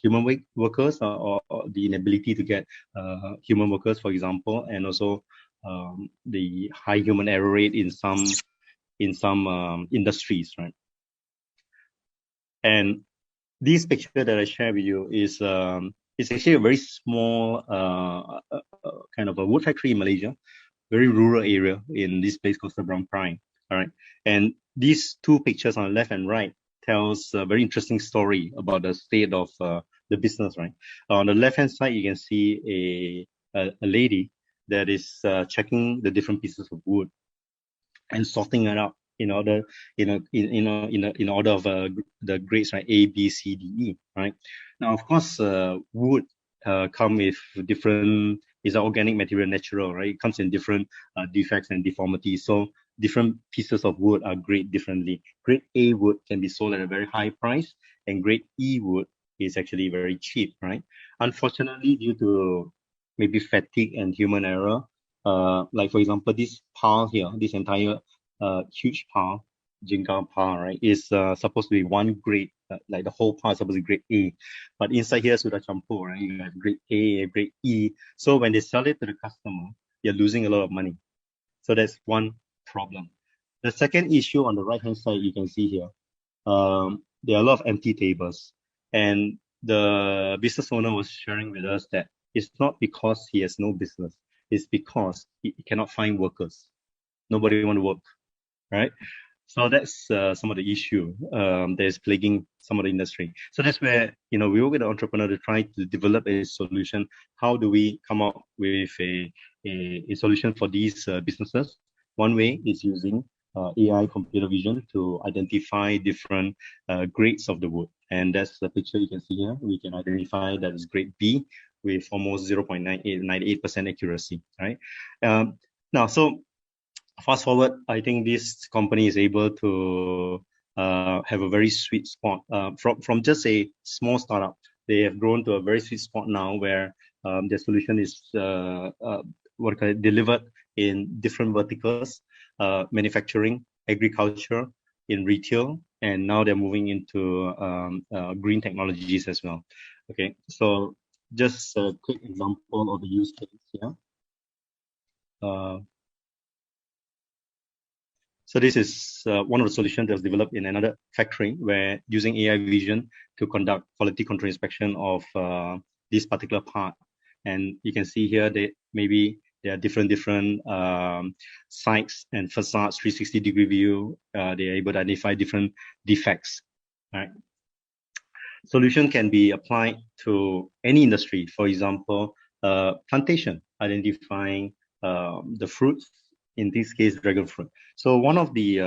human workers or the inability to get human workers, for example, and also the high human error rate in some industries, right? And this picture that I share with you is it's actually a very small kind of a wood factory in Malaysia, very rural area in this place called Seberang Prime. All right, and these two pictures on the left and right tells a very interesting story about the state of the business. Right, on the left hand side you can see a lady that is checking the different pieces of wood and sorting it out in order in order of the grades, right? A, B, C, D, E, right? Now, of course, wood come with different, is an organic material, natural, right? It comes in different defects and deformities. So different pieces of wood are graded differently. Grade A wood can be sold at a very high price, and grade E wood is actually very cheap, right? Unfortunately, due to maybe fatigue and human error, like for example, this pile here, this entire huge pile, Jingga pile, right, is supposed to be one grade, like the whole pile is supposed to be grade A, but inside here sudah campur, right? You have grade A, grade E. So when they sell it to the customer, you're losing a lot of money. So that's one problem. The second issue on the right hand side, you can see here, there are a lot of empty tables, and the business owner was sharing with us that it's not because he has no business, it's because he cannot find workers. Nobody want to work, right? So that's some of the issue that is plaguing some of the industry. So that's where, we work with the entrepreneur to try to develop a solution. How do we come up with a solution for these businesses? One way is using AI computer vision to identify different grades of the wood. And that's the picture you can see here. We can identify that is grade B with almost 0.98% accuracy, right? Now, so fast forward, I think this company is able to have a very sweet spot. From just a small startup, they have grown to a very sweet spot now where their solution is delivered in different verticals, manufacturing, agriculture, in retail, and now they're moving into green technologies as well. Okay, so just a quick example of the use case here. So this is one of the solutions that was developed in another factory where using AI vision to conduct quality control inspection of this particular part. And you can see here that maybe there are different sites and facades, 360-degree view. They are able to identify different defects. Right? Solution can be applied to any industry. For example, plantation, identifying the fruits, in this case, dragon fruit. So one of the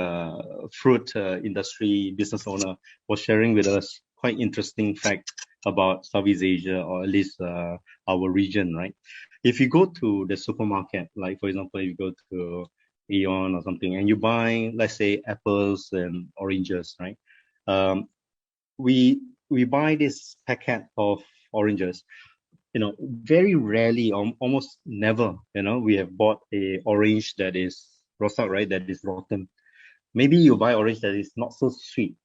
fruit industry business owner was sharing with us quite interesting fact about Southeast Asia, or at least our region, right? If you go to the supermarket, like for example, if you go to Aeon or something, and you buy, let's say, apples and oranges, right? We buy this packet of oranges. You know, very rarely, almost never, you know, we have bought a orange that is rosak, right? That is rotten. Maybe you buy orange that is not so sweet,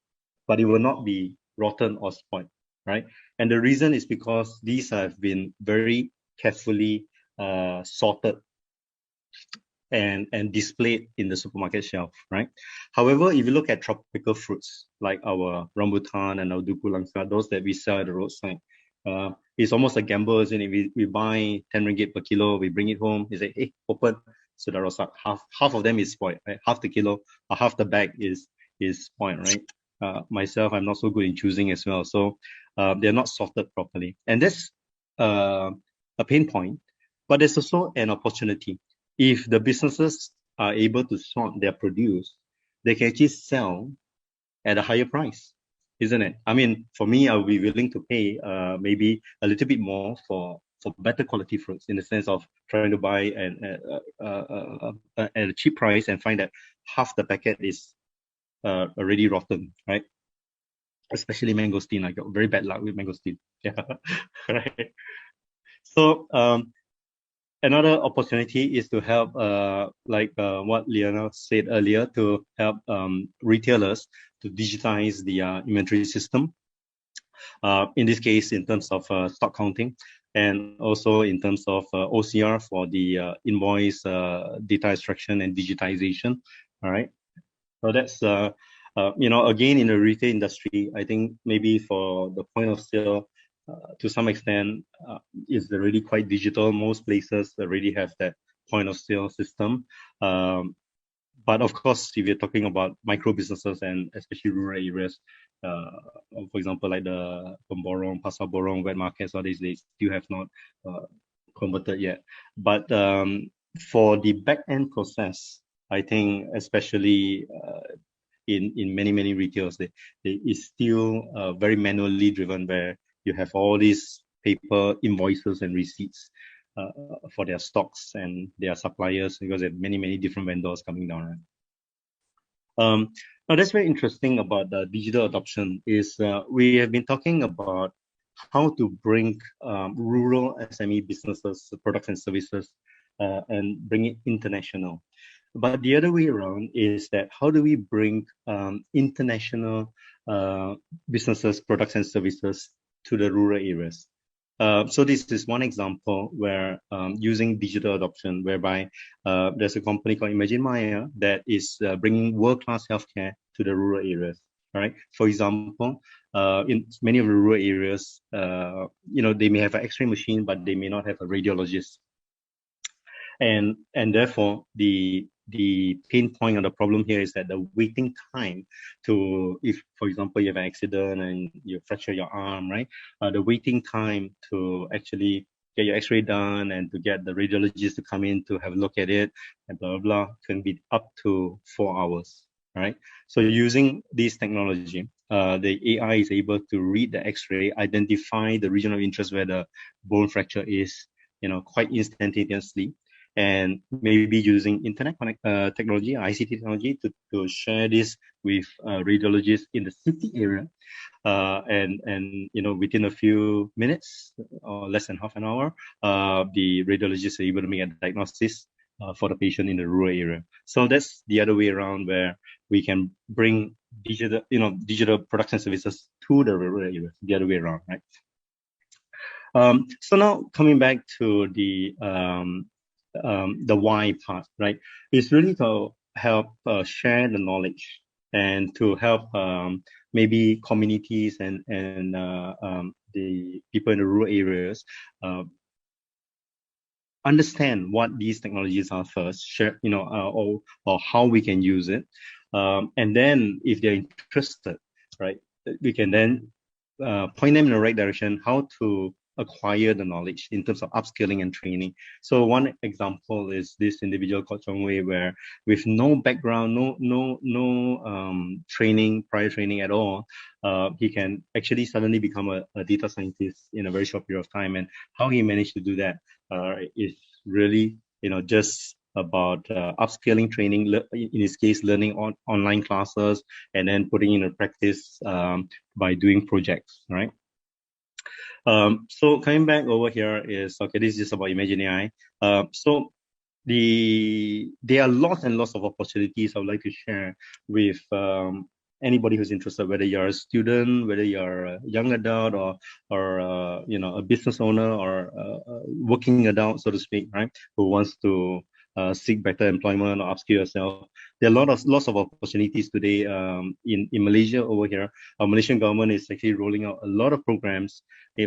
but it will not be rotten or spoiled, right? And the reason is because these have been very carefully sorted and displayed in the supermarket shelf, right? However, if you look at tropical fruits like our rambutan and our 𝗓𝗪𝗧𝗧𝗔𝗥, those that we sell at the roadside, it's almost a gamble, isn't it? We buy 10 ringgit per kilo, we bring it home, we say, hey, open, so the rosak, half of them is spoiled, right? Half the kilo or half the bag is spoiled, right? Myself, I'm not so good in choosing as well, so they're not sorted properly, and that's a pain point. But there's also an opportunity. If the businesses are able to sort their produce, they can actually sell at a higher price, isn't it? I mean, for me, I'll be willing to pay maybe a little bit more for better quality fruits, in the sense of trying to buy at a cheap price and find that half the packet is already rotten, right? Especially mangosteen. I got very bad luck with mangosteen. Yeah, right. So another opportunity is to help, like what Liana said earlier, to help retailers to digitize the inventory system. In this case, in terms of stock counting, and also in terms of OCR for the invoice data extraction and digitization. All right. So that's, you know, again, in the retail industry, I think maybe for the point of sale, to some extent, is already quite digital. Most places already have that point of sale system. But of course, if you're talking about micro businesses and especially rural areas, for example, like the Pemborong, Pasar Borong, wet markets, all these days, you have not converted yet. But for the back-end process, I think especially in many retailers, they is still very manually driven, where you have all these paper invoices and receipts for their stocks and their suppliers, because there are many different vendors coming down. Right? Now that's very interesting about the digital adoption is we have been talking about how to bring rural SME businesses, products and services, and bring it international. But the other way around is that how do we bring international businesses, products and services to the rural areas? So this is one example where using digital adoption, whereby there's a company called Imagine Maya that is bringing world-class healthcare to the rural areas. All right. For example, in many of the rural areas, you know, they may have an X-ray machine, but they may not have a radiologist, and therefore the pain point or the problem here is that the waiting time to, if for example you have an accident and you fracture your arm, right? The waiting time to actually get your X-ray done and to get the radiologist to come in to have a look at it and blah blah can be up to 4 hours, right? So using this technology, the AI is able to read the X-ray, identify the region of interest where the bone fracture is, you know, quite instantaneously. And maybe using internet technology, ICT technology, to share this with radiologists in the city area, and you know, within a few minutes or less than half an hour, the radiologist are able to make a diagnosis for the patient in the rural area. So that's the other way around, where we can bring digital, you know, digital products and services to the rural areas. The other way around, right? So now coming back to the why part, right? It's really to help share the knowledge and to help maybe communities and the people in the rural areas understand what these technologies are first, share, or how we can use it. And then if they're interested, right, we can then point them in the right direction, how to acquire the knowledge in terms of upskilling and training. So one example is this individual called 𝗓𝗪𝗧𝗏, where with no background, no training, prior training at all, he can actually suddenly become a data scientist in a very short period of time. And how he managed to do that is really, just about upskilling, training, in his case, learning on online classes, and then putting into practice by doing projects, right? So coming back over here is, okay, this is just about Imagine AI. So there are lots and lots of opportunities I would like to share with anybody who's interested, whether you're a student, whether you're a young adult, or a business owner, or a working adult, so to speak, right, who wants to seek better employment or upskill yourself. There are lots of opportunities today in Malaysia over here. Our Malaysian government is actually rolling out a lot of programs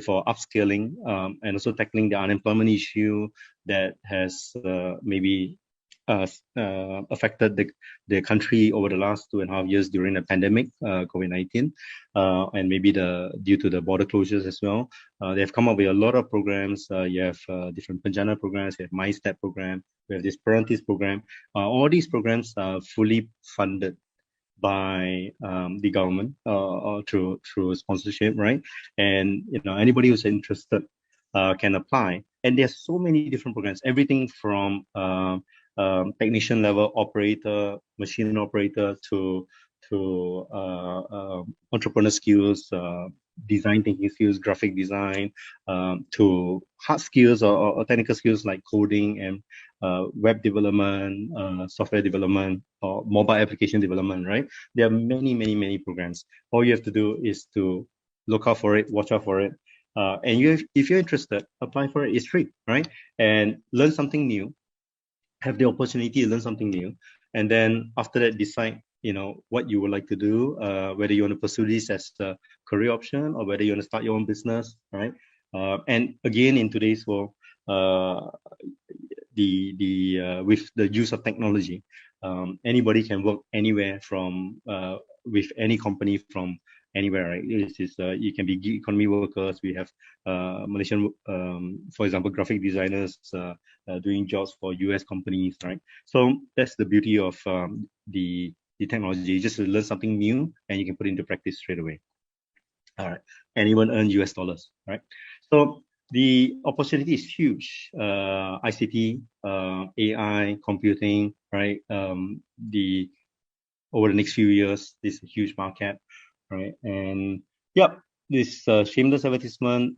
for upskilling and also tackling the unemployment issue that has maybe affected the country over the last 2.5 years during the pandemic, COVID-19, and maybe due to the border closures as well. They've come up with a lot of programs. You have different Penjana programs, you have MyStep program, we have this Parentis program. All these programs are fully funded by the government through sponsorship, right? And anybody who's interested can apply. And there's so many different programs, everything from technician level operator, machine operator, to entrepreneur skills, design thinking skills, graphic design, to hard skills or technical skills like coding and web development, software development, or mobile application development, right? There are many programs. All you have to do is to look out for it, watch out for it. And if you're interested, apply for it. It's free, right? And learn something new. Have the opportunity to learn something new, and then after that decide what you would like to do, whether you want to pursue this as a career option or whether you want to start your own business, right? And again, in today's world, with the use of technology, anybody can work anywhere from with any company from anywhere, right? This is you can be gig economy workers. We have Malaysian, for example, graphic designers doing jobs for US companies, right? So that's the beauty of the technology. Just to learn something new and you can put it into practice straight away. All right, and even earn US dollars, right? So the opportunity is huge. ICT, AI, computing, right? Over the next few years, this is a huge market. Right, and yeah, this shameless advertisement.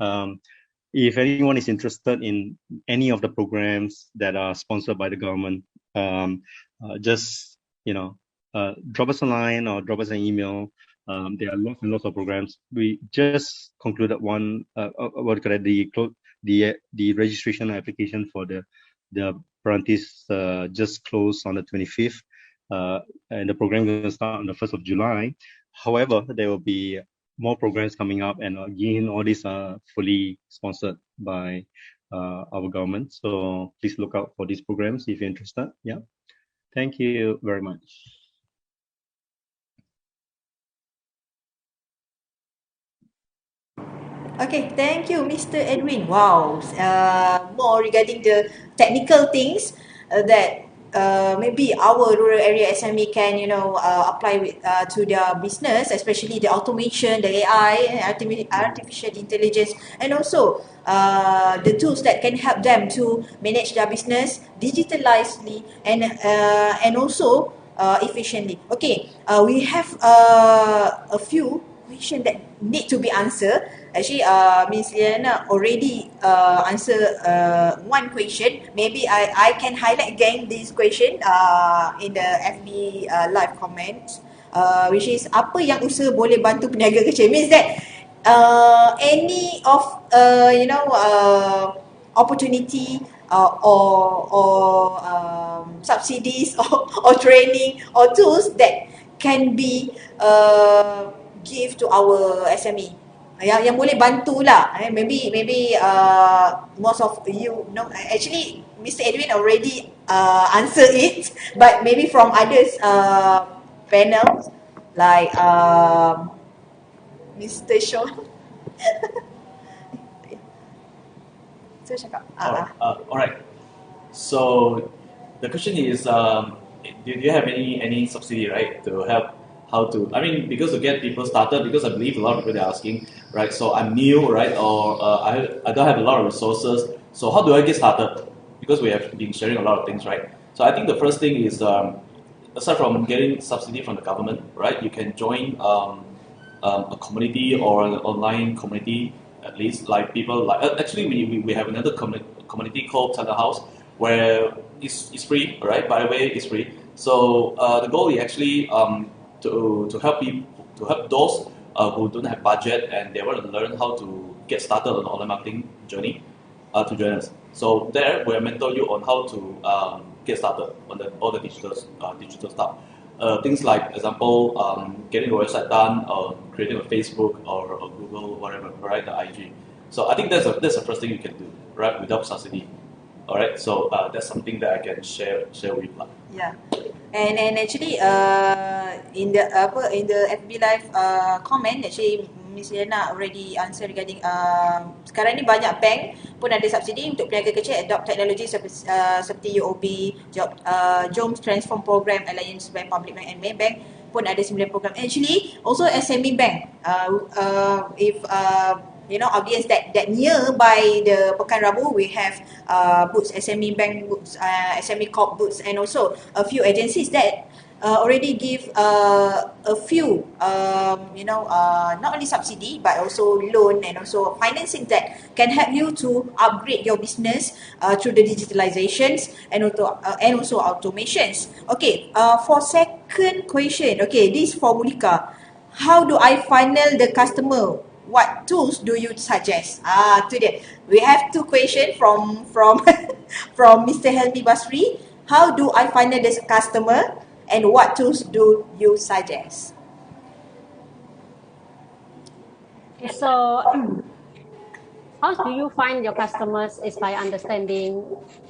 If anyone is interested in any of the programs that are sponsored by the government, just drop us a line or drop us an email. There are lots and lots of programs. We just concluded one. The registration application for the Parentis just closed on the 25th, and the program is going to start on the 1st of July. However, there will be more programs coming up, and again, all these are fully sponsored by our government. So please look out for these programs if you're interested. Yeah, thank you very much. Okay, thank you, Mr. Edwin. Wow, more regarding the technical things that maybe our rural area SME can, apply with, to their business, especially the automation, the AI, artificial intelligence, and also the tools that can help them to manage their business digitalizedly and also efficiently. Okay, we have a few questions that need to be answered. Actually, Ms. Liana already answered one question. Maybe I can highlight again this question in the FB live comments, which is apa yang usaha boleh bantu peniaga kecil? Means that any of opportunity or subsidies or training or tools that can be give to our SME yang boleh bantulah. Maybe most of you know, actually Mr. Edwin already answer it, but maybe from others panels like Mr. Shaw. So cakap. All right. So the question is, do you have any subsidy, right, to help how to? I mean, because to get people started, because I believe a lot of people are asking, right? So I'm new, right, or I don't have a lot of resources. So how do I get started? Because we have been sharing a lot of things, right? So I think the first thing is, aside from getting subsidy from the government, right, you can join a community or an online community. At least, like people like actually we have another community called 𝗓𝗪𝗧𝗔𝗥, where it's free, right? By the way, it's free. So the goal is actually to help people, to help those who don't have budget and they want to learn how to get started on the online marketing journey to join us. So there we'll mentor you on how to get started on all the digital stuff. Things like, example, getting a website done, creating a Facebook or a Google, whatever, right? The IG. So I think that's the first thing you can do, right? Without subsidy. All right. So that's something that I can share with you. Yeah. And actually, in the FB Live comment, actually Miss Liana already answer regarding sekarang ni banyak bank pun ada subsidi untuk peniaga kecil adopt teknologi seperti UOB, Jom Transform Program, Alliance Bank, Public Bank and Maybank pun ada similar program. Actually, also SME Bank, if you know, audience that nearby the Pekan Rabu, we have booths, SME Bank booths, SME Corp booths, and also a few agencies that already give a few, you know, not only subsidy but also loan and also financing that can help you to upgrade your business through the digitalizations and also automations. Okay, for second question, okay, this for Mulika. How do I funnel the customer? What tools do you suggest? Today we have two questions from from Mr. Helmi Basri. How do I funnel the customer? And what tools do you suggest? So, how do you find your customers is by understanding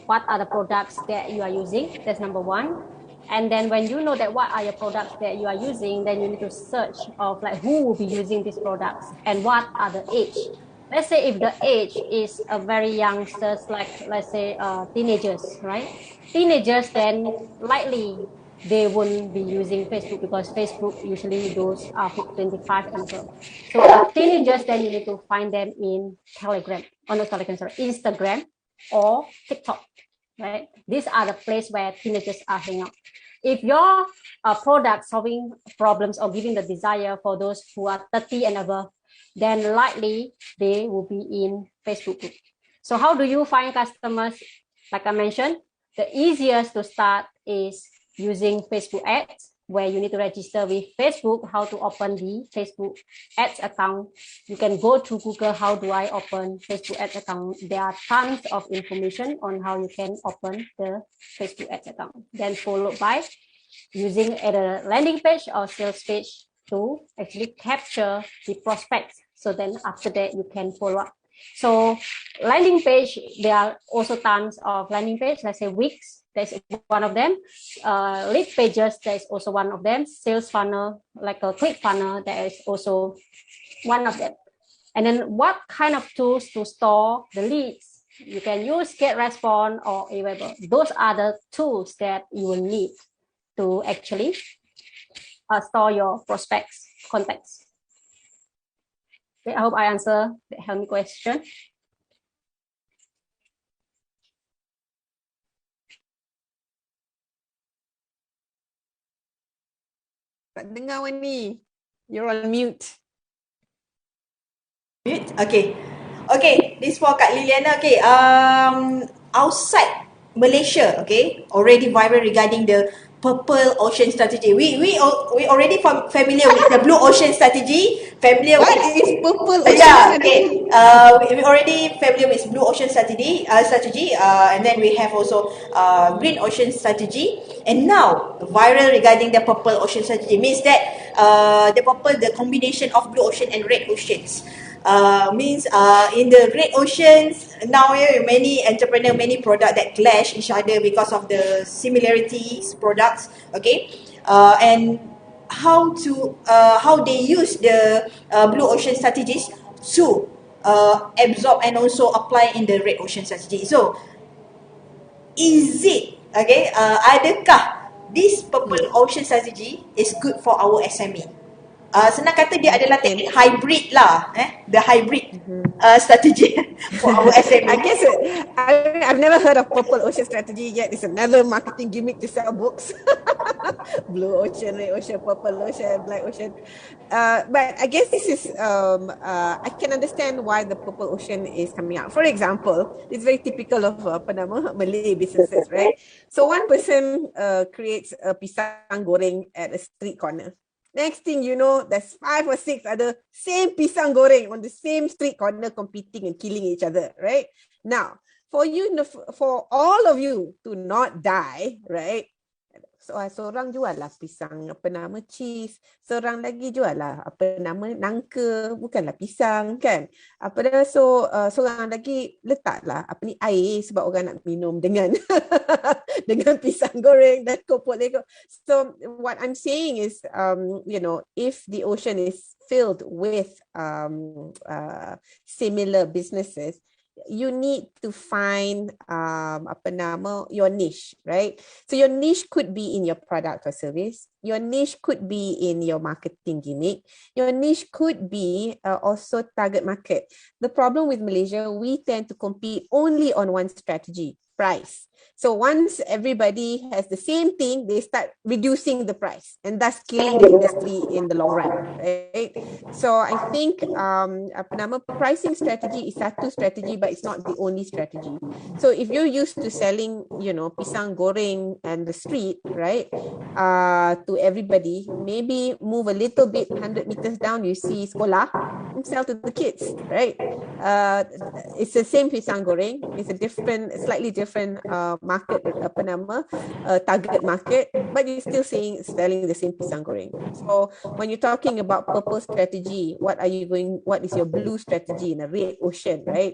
what are the products that you are using. That's number one. And then when you know that what are your products that you are using, then you need to search of like who will be using these products and what are the age. Let's say if the age is a very youngsters, like let's say teenagers, right? Teenagers, then likely they won't be using Facebook because Facebook usually those are 25 and so. So teenagers, then you need to find them in Telegram, or not Telegram, sorry, Instagram or TikTok, right? These are the place where teenagers are hanging out. If your product solving problems or giving the desire for those who are 30 and above, then likely they will be in Facebook group. So how do you find customers? Like I mentioned, the easiest to start is using Facebook ads, where you need to register with Facebook, how to open the Facebook ads account. You can go to Google, how do I open Facebook ads account? There are tons of information on how you can open the Facebook ads account. Then followed by using either landing page or sales page to actually capture the prospects. So then after that, you can follow up. So landing page, there are also tons of landing page, let's say Wix, that's one of them. Lead pages, that is also one of them. Sales funnel, like a click funnel, that is also one of them. And then what kind of tools to store the leads? You can use GetResponse or Aweber. Those are the tools that you will need to actually store your prospects, contacts. Okay, I hope I answer the Helmi question. Tak dengar Wani. You're on mute. Mute? Okay. Okay, this for Kak Liliana. Okay, outside Malaysia, okay, already viral regarding the Purple Ocean Strategy. We already familiar with the Blue Ocean Strategy. Familiar what with is Purple Ocean yeah, Strategy? okay. We already familiar with Blue Ocean Strategy. And then we have also Green Ocean Strategy. And now viral regarding the Purple Ocean Strategy means that the combination of Blue Ocean and Red Oceans. Means in the Red Oceans now many entrepreneur, many product that clash each other because of the similarities products, okay, and how they use the Blue Ocean strategies to absorb and also apply in the Red Ocean strategy. So is it okay? Adakah this Purple Ocean strategy is good for our SME? Senang kata dia adalah teknik hybrid lah, the hybrid strategy for our SME. I guess I've never heard of Purple Ocean Strategy yet. It's another marketing gimmick to sell books. Blue Ocean, Red Ocean, Purple Ocean, Black Ocean. But I guess this is, I can understand why the Purple Ocean is coming out. For example, it's very typical of Malay businesses, right? So one person creates a pisang goreng at a street corner. Next thing you know, there's 5 or 6 other same pisang goreng on the same street corner competing and killing each other, right? Now, for all of you to not die, right? So, seorang jual lah pisang cheese, seorang lagi jual lah nangka, bukanlah pisang kan. Seorang lagi letaklah air sebab orang nak minum dengan dengan pisang goreng dan kopok lego. So what I'm saying is if the ocean is filled with similar businesses, you need to find your niche, right? So your niche could be in your product or service. Your niche could be in your marketing gimmick. Your niche could be also target market. The problem with Malaysia, we tend to compete only on one strategy, price. So once everybody has the same thing, they start reducing the price, and thus killing the industry in the long run, right? So I think pricing strategy is satu strategy, but it's not the only strategy. So if you're used to selling, pisang goreng and the street, right, to everybody, maybe move a little bit 100 meters down, you see sekolah, and sell to the kids, right? It's the same pisang goreng, it's a slightly different market, target market, but you're still selling the same pisang goreng. So when you're talking about purple strategy, what is your blue strategy in a red ocean, right?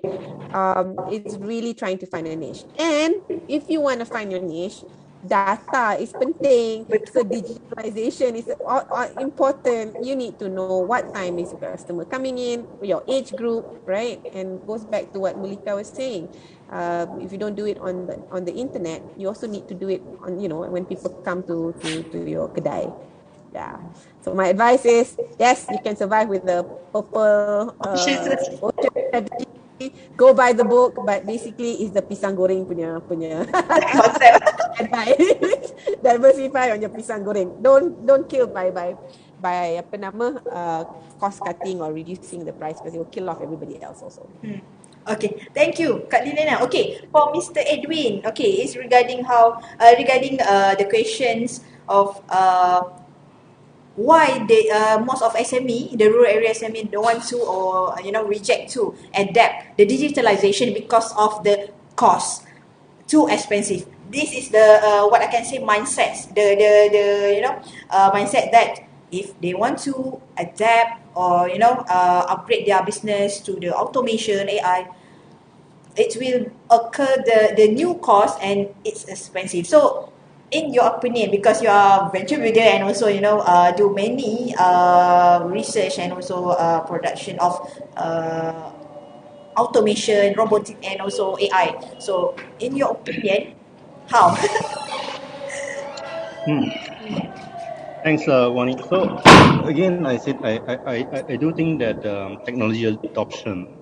It's really trying to find a niche. And if you want to find your niche, data is penting. So digitalization is important. You need to know what time is your customer coming in, your age group, right? And goes back to what Mulika was saying. If you don't do it on the internet, you also need to do it on when people come to your kedai. Yeah. So my advice is, yes, you can survive with the purple strategy. Go buy the book, but basically it's the pisang goreng punya concept. Advice. Diversify on your pisang goreng. Don't kill by cost cutting or reducing the price, because it will kill off everybody else also. Okay, thank you, Kak Lilena. Okay, for Mr. Edwin, okay, it's regarding the questions of why most of SME, the rural area SME, don't want to or reject to adapt the digitalization because of the cost too expensive. This is the what I can say mindsets. The mindset that if they want to adapt or upgrade their business to the automation AI, it will occur the new cost and it's expensive. So in your opinion, because you are venture builder and also do many research and also production of automation, robotic and also AI, so in your opinion, how? Thanks, Wani. So again, I said I do think that technology adoption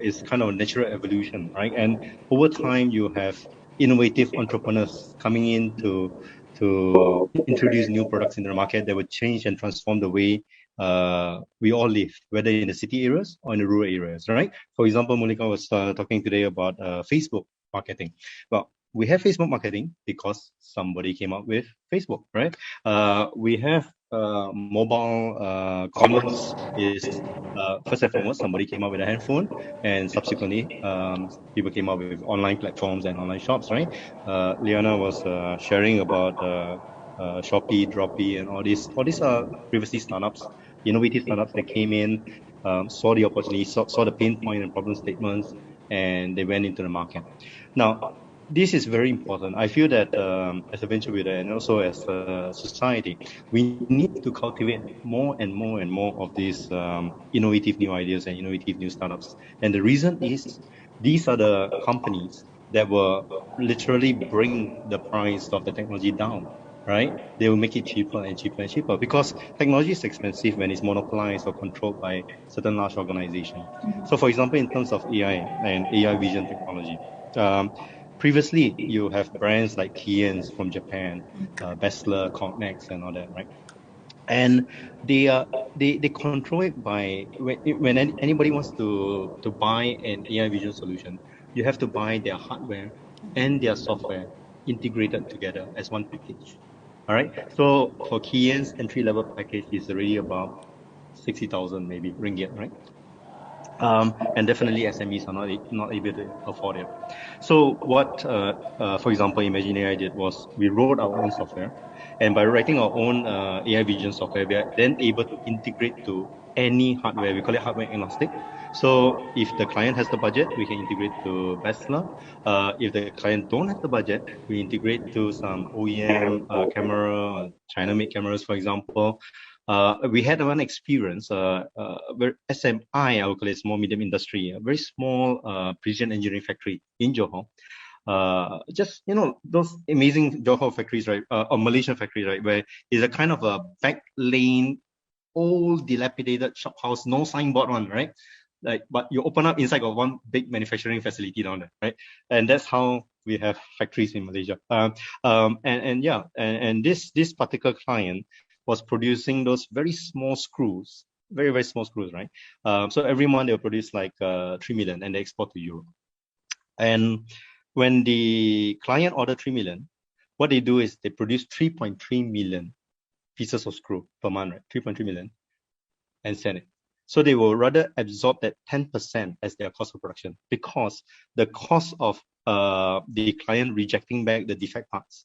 is kind of a natural evolution, right? And over time, you have innovative entrepreneurs coming in to introduce new products in the market that would change and transform the way we all live, whether in the city areas or in the rural areas, right? For example, Monica was talking today about Facebook marketing. Well, We have Facebook marketing because somebody came up with Facebook, right? We have mobile commerce is first and foremost, somebody came up with a handphone, and subsequently people came up with online platforms and online shops, right? Liana was sharing about Shopee, Droppy, and all these are previously startups, innovative startups that came in, saw the opportunity, saw the pain point and problem statements, and they went into the market. Now, this is very important. I feel that as a venture builder and also as a society, we need to cultivate more and more and more of these innovative new ideas and innovative new startups. And the reason is these are the companies that will literally bring the price of the technology down, right? They will make it cheaper and cheaper and cheaper because technology is expensive when it's monopolized or controlled by certain large organizations. So for example, in terms of AI and AI vision technology, previously, you have brands like Keyence from Japan, Bessler, Cognex, and all that, right? And they control it by when anybody wants to buy an AI vision solution, you have to buy their hardware and their software integrated together as one package. All right. So for Keyence, entry-level package is already about 60,000 maybe ringgit, right? And definitely SMEs are not able to afford it. So what, for example, Imagine AI did was we wrote our own software, and by writing our own AI vision software, we are then able to integrate to any hardware. We call it hardware agnostic. So if the client has the budget, we can integrate to Bessler. If the client don't have the budget, we integrate to some OEM camera, China-made cameras, for example. We had one experience where SMI, I would call it small medium industry, a very small precision engineering factory in Johor. Just, those amazing Johor factories, right? Or Malaysian factories, right? Where it's a kind of a back lane, old dilapidated shop house, no signboard one, right? Like, but you open up inside of one big manufacturing facility down there, right? And that's how we have factories in Malaysia. And this particular client was producing those very small screws, very, very small screws, right? So every month they'll produce like 3 million and they export to Europe. And when the client ordered 3 million, what they do is they produce 3.3 million pieces of screw per month, right? 3.3 million, and send it. So they will rather absorb that 10% as their cost of production because the cost of the client rejecting back the defect parts,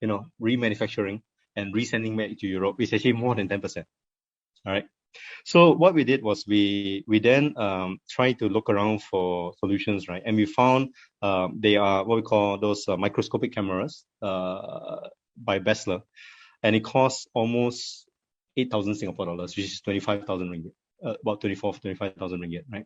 remanufacturing and resending back to Europe is actually more than 10%. All right. So what we did was we then tried to look around for solutions, right? And we found they are what we call those microscopic cameras by Bessler, and it costs almost 8,000 Singapore dollars, which is 25,000 ringgit, about 25,000 ringgit, right?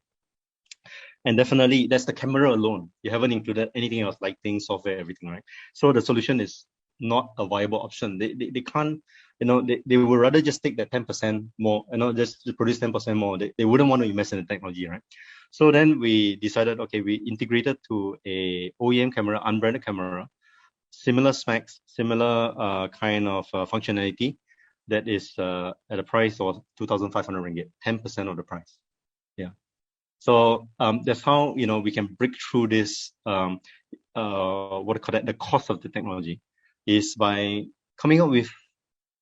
And definitely that's the camera alone. You haven't included anything else, lighting, software, everything, right? So the solution is not a viable option. They can't, they would rather just take that 10% more, just produce 10% more. They wouldn't want to invest in the technology, right? So then we decided, okay, we integrated to a OEM camera, unbranded camera, similar specs, similar kind of functionality that is at a price of 2,500 ringgit, 10% of the price. Yeah. So that's how, we can break through this, what I call that, the cost of the technology, is by coming up with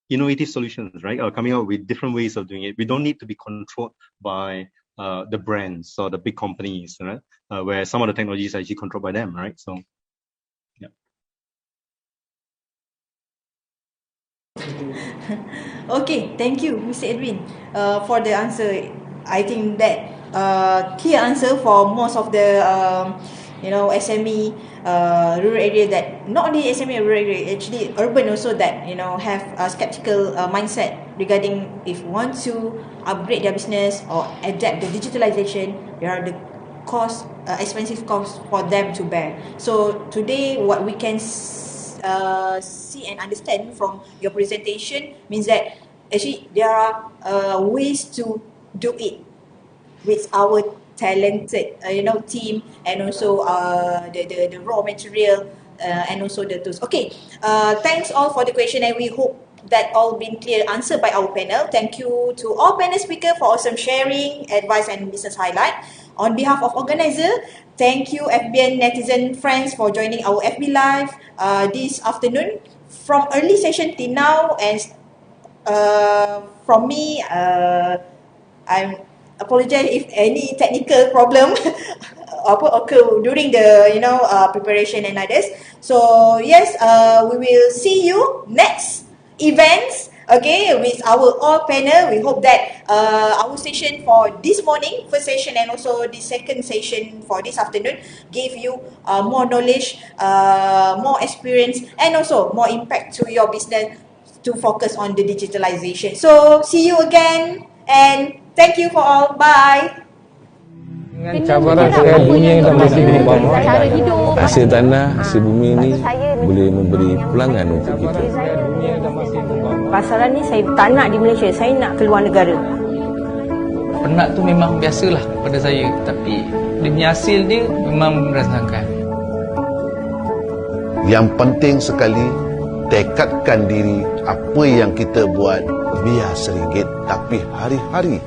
innovative solutions, right? Or coming up with different ways of doing it. We don't need to be controlled by the brands or the big companies, right? Where some of the technology is actually controlled by them, right? So, yeah. Okay, thank you, Mr. Edwin, for the answer. I think that clear answer for most of the SME rural area, that not only SME rural area, actually urban also, that have a skeptical mindset regarding if want to upgrade their business or adapt the digitalization, there are the expensive costs for them to bear. So today what we can see and understand from your presentation means that actually there are ways to do it with our talented team, and also the raw material and also the tools. Okay, thanks all for the question, and we hope that all been clear answered by our panel. Thank you to all panel speakers for awesome sharing, advice and business highlight. On behalf of organizer, thank you FBN netizen friends for joining our FB Live this afternoon. From early session till now, and from me, I apologize if any technical problem occur during the preparation and others. So yes, we will see you next events. Okay, with our all panel. We hope that our session for this morning, first session, and also the second session for this afternoon gave you more knowledge, more experience, and also more impact to your business to focus on the digitalization. So see you again, and thank you for all. Bye. Dengan cabaran sekali dunia dan masih membawa hasil tanah, hasil bumi ini boleh memberi pulangan untuk kita. Pasaran ni saya tak nak di Malaysia, saya nak keluar negara. Penat tu memang biasalah pada saya, tapi dia punya hasil dia memang merasakan. Yang penting sekali, tekadkan diri apa yang kita buat biar seringgit tapi hari-hari